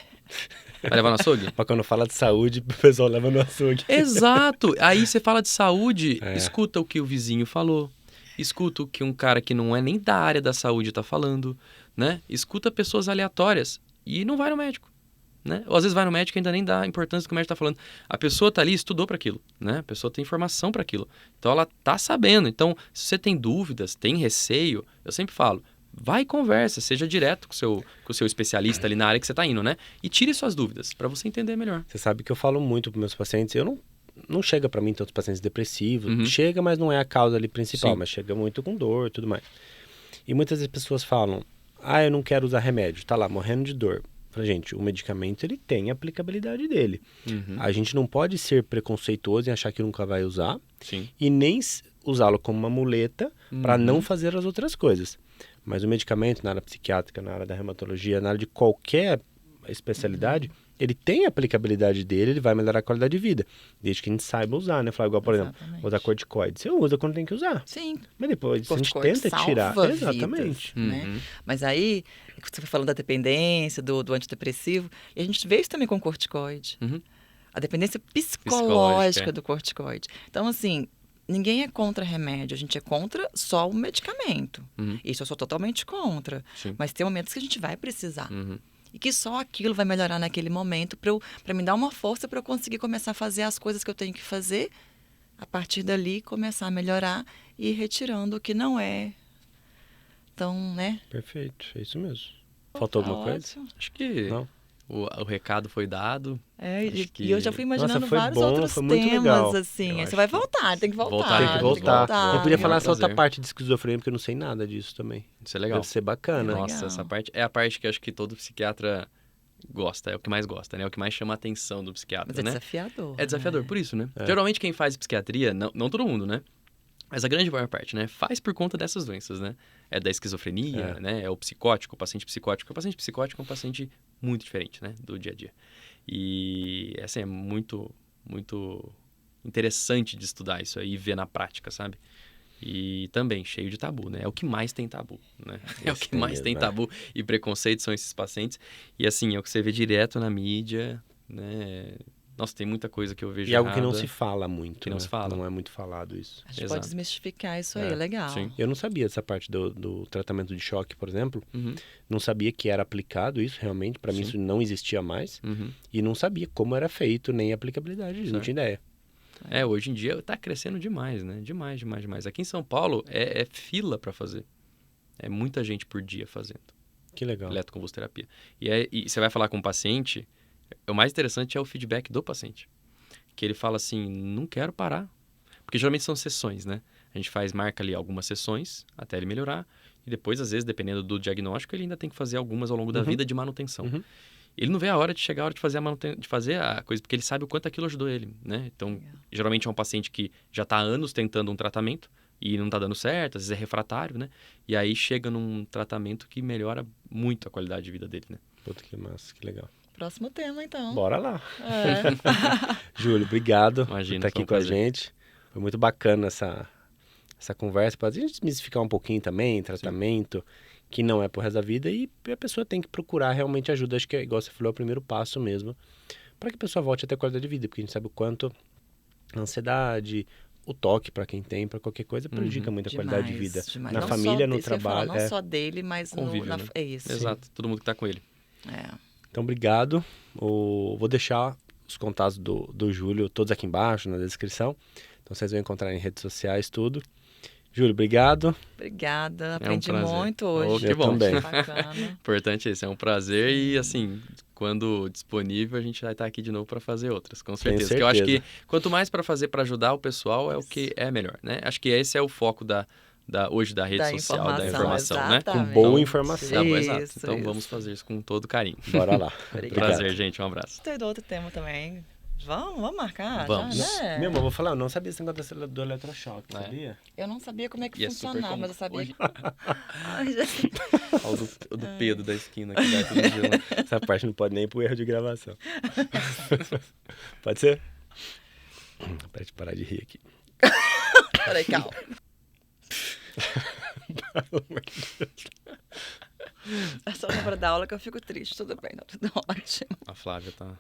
Vai levar no açougue? Mas quando fala de saúde, o pessoal leva no açougue. Exato! Aí você fala de saúde, escuta o que o vizinho falou, escuta o que um cara que não é nem da área da saúde está falando, né? Escuta pessoas aleatórias e não vai no médico, né? Ou às vezes vai no médico e ainda nem dá a importância que o médico está falando. A pessoa está ali, estudou para aquilo, né? A pessoa tem informação para aquilo. Então ela está sabendo. Então, se você tem dúvidas, tem receio, eu sempre falo, vai e conversa, seja direto com o seu especialista ali na área que você está indo, né? E tire suas dúvidas, para você entender melhor. Você sabe que eu falo muito para meus pacientes, não chega para mim tantos pacientes depressivos, chega, mas não é a causa ali principal, mas chega muito com dor e tudo mais. E muitas vezes as pessoas falam, eu não quero usar remédio, tá lá, morrendo de dor. Falei, gente, o medicamento ele tem a aplicabilidade dele. A gente não pode ser preconceituoso e achar que nunca vai usar, e nem usá-lo como uma muleta para não fazer as outras coisas. Mas o medicamento na área psiquiátrica, na área da reumatologia, na área de qualquer especialidade, ele tem a aplicabilidade dele, ele vai melhorar a qualidade de vida. Desde que a gente saiba usar, né? Falar igual, por exemplo, usar corticoide. Você usa quando tem que usar. Sim. Mas depois a gente tenta tirar. Exatamente. Vidas, né? Mas aí, você foi falando da dependência, do antidepressivo, e a gente vê isso também com o corticoide. A dependência psicológica do corticoide. Então, assim, ninguém é contra remédio, a gente é contra só o medicamento. Isso eu sou totalmente contra. Mas tem momentos que a gente vai precisar. E que só aquilo vai melhorar naquele momento para me dar uma força para eu conseguir começar a fazer as coisas que eu tenho que fazer. A partir dali, começar a melhorar e ir retirando o que não é. Então, né? Perfeito, é isso mesmo. Faltou alguma coisa? Acho que... Não? O recado foi dado. E que- eu já fui imaginando Nossa, foi vários bom, outros foi muito temas, legal. assim. Eu Aí acho você vai que- voltar, tem que voltar. Voltar, Tem que voltar. Eu queria É um falar essa outra prazer. parte de esquizofrenia, porque eu não sei nada disso também. Isso é legal. Deve ser bacana. Legal. Nossa, essa parte é a parte que acho que todo psiquiatra gosta, é o que mais gosta, né? É o que mais chama a atenção do psiquiatra, Mas é né? desafiador. É desafiador, né? por isso, né? É. Geralmente quem faz psiquiatria, não todo mundo, né? Mas a grande maior parte, né? Faz por conta dessas doenças, né? É da esquizofrenia, né? É o psicótico, o paciente psicótico. O paciente psicótico é um paciente muito diferente, né? Do dia a dia. E, assim, é muito, muito interessante de estudar isso aí e ver na prática, sabe? E também cheio de tabu, né? É o que mais tem tabu, né? É o Esse que tem mais mesmo, tem né? tabu e preconceito são esses pacientes. E, assim, é o que você vê direto na mídia, né? Nossa, tem muita coisa que eu vejo E algo que não errada. se fala muito, Que não né? se fala. Não é muito falado isso. A gente Exato. pode desmistificar isso aí, É, legal. sim. Eu não sabia dessa parte do tratamento de choque, por exemplo. Uhum, Não sabia que era aplicado isso, realmente. Para mim Sim. isso não existia mais. uhum. E não sabia como era feito, nem a aplicabilidade disso. Não Certo. tinha ideia. Hoje em dia tá crescendo demais, né? Demais, demais, demais. Aqui em São Paulo é fila para fazer. É muita gente por dia fazendo Que legal. eletroconvulsoterapia. E você vai falar com o paciente, o mais interessante é o feedback do paciente. Que ele fala assim, não quero parar. Porque geralmente são sessões, né? A gente marca ali algumas sessões até ele melhorar. E depois, às vezes, dependendo do diagnóstico, ele ainda tem que fazer algumas ao longo da Uhum. vida de manutenção. Uhum. Ele não vê a hora de chegar a hora de fazer a coisa, porque ele sabe o quanto aquilo ajudou ele, né? Então, Legal. geralmente é um paciente que já está há anos tentando um tratamento e não está dando certo, às vezes é refratário, né? E aí chega num tratamento que melhora muito a qualidade de vida dele, né? Puta que massa, que legal. Próximo tema, então. Bora lá. É. Júlio, obrigado Imagina, por estar foi um aqui com a prazer. gente. Foi muito bacana essa conversa. Pra gente desmistificar um pouquinho também, tratamento, que não é pro resto da vida. E a pessoa tem que procurar realmente ajuda. Acho que, igual você falou, é o primeiro passo mesmo. Para que a pessoa volte a ter qualidade de vida. Porque a gente sabe o quanto a ansiedade, o toque para quem tem, para qualquer coisa, prejudica muito a qualidade de vida. Demais. Na Não família, só no isso que eu ia falar, trabalho. não só dele, mas Convívio, né? É isso. Exato, todo mundo que está com ele. É. Então, obrigado. Vou deixar os contatos do Júlio todos aqui embaixo, na descrição. Então, vocês vão encontrar em redes sociais, tudo. Júlio, obrigado. Obrigada, aprendi prazer. muito hoje. Que Eu bom. também. Bacana. Importante isso, é um prazer e, assim, quando disponível, a gente vai estar aqui de novo para fazer outras, com Tenho certeza. Porque eu acho que certeza. quanto mais para fazer para ajudar o pessoal, é o que é melhor, né? Acho que esse é o foco hoje da rede social, da informação, né? Com exatamente. boa Então, informação. Exato. Isso, Então isso. vamos fazer isso com todo carinho. Bora lá. Obrigada. Prazer, gente. Um abraço. Gostei do outro tema também. Vamos marcar? Vamos. Já, né? Meu irmão, vou falar, eu não sabia esse negócio do eletrochoque, É. sabia? Eu não sabia como é que E é super funcionava, comum. mas eu sabia Hoje- que... Ai, gente. Olha o do Pedro da esquina que vai todo dia lá. Essa parte não pode nem ir pro erro de gravação. Pode ser? Pra gente parar de rir aqui. Peraí, calma. É só na hora da aula que eu fico triste. Tudo bem, não, tudo ótimo. A Flávia tá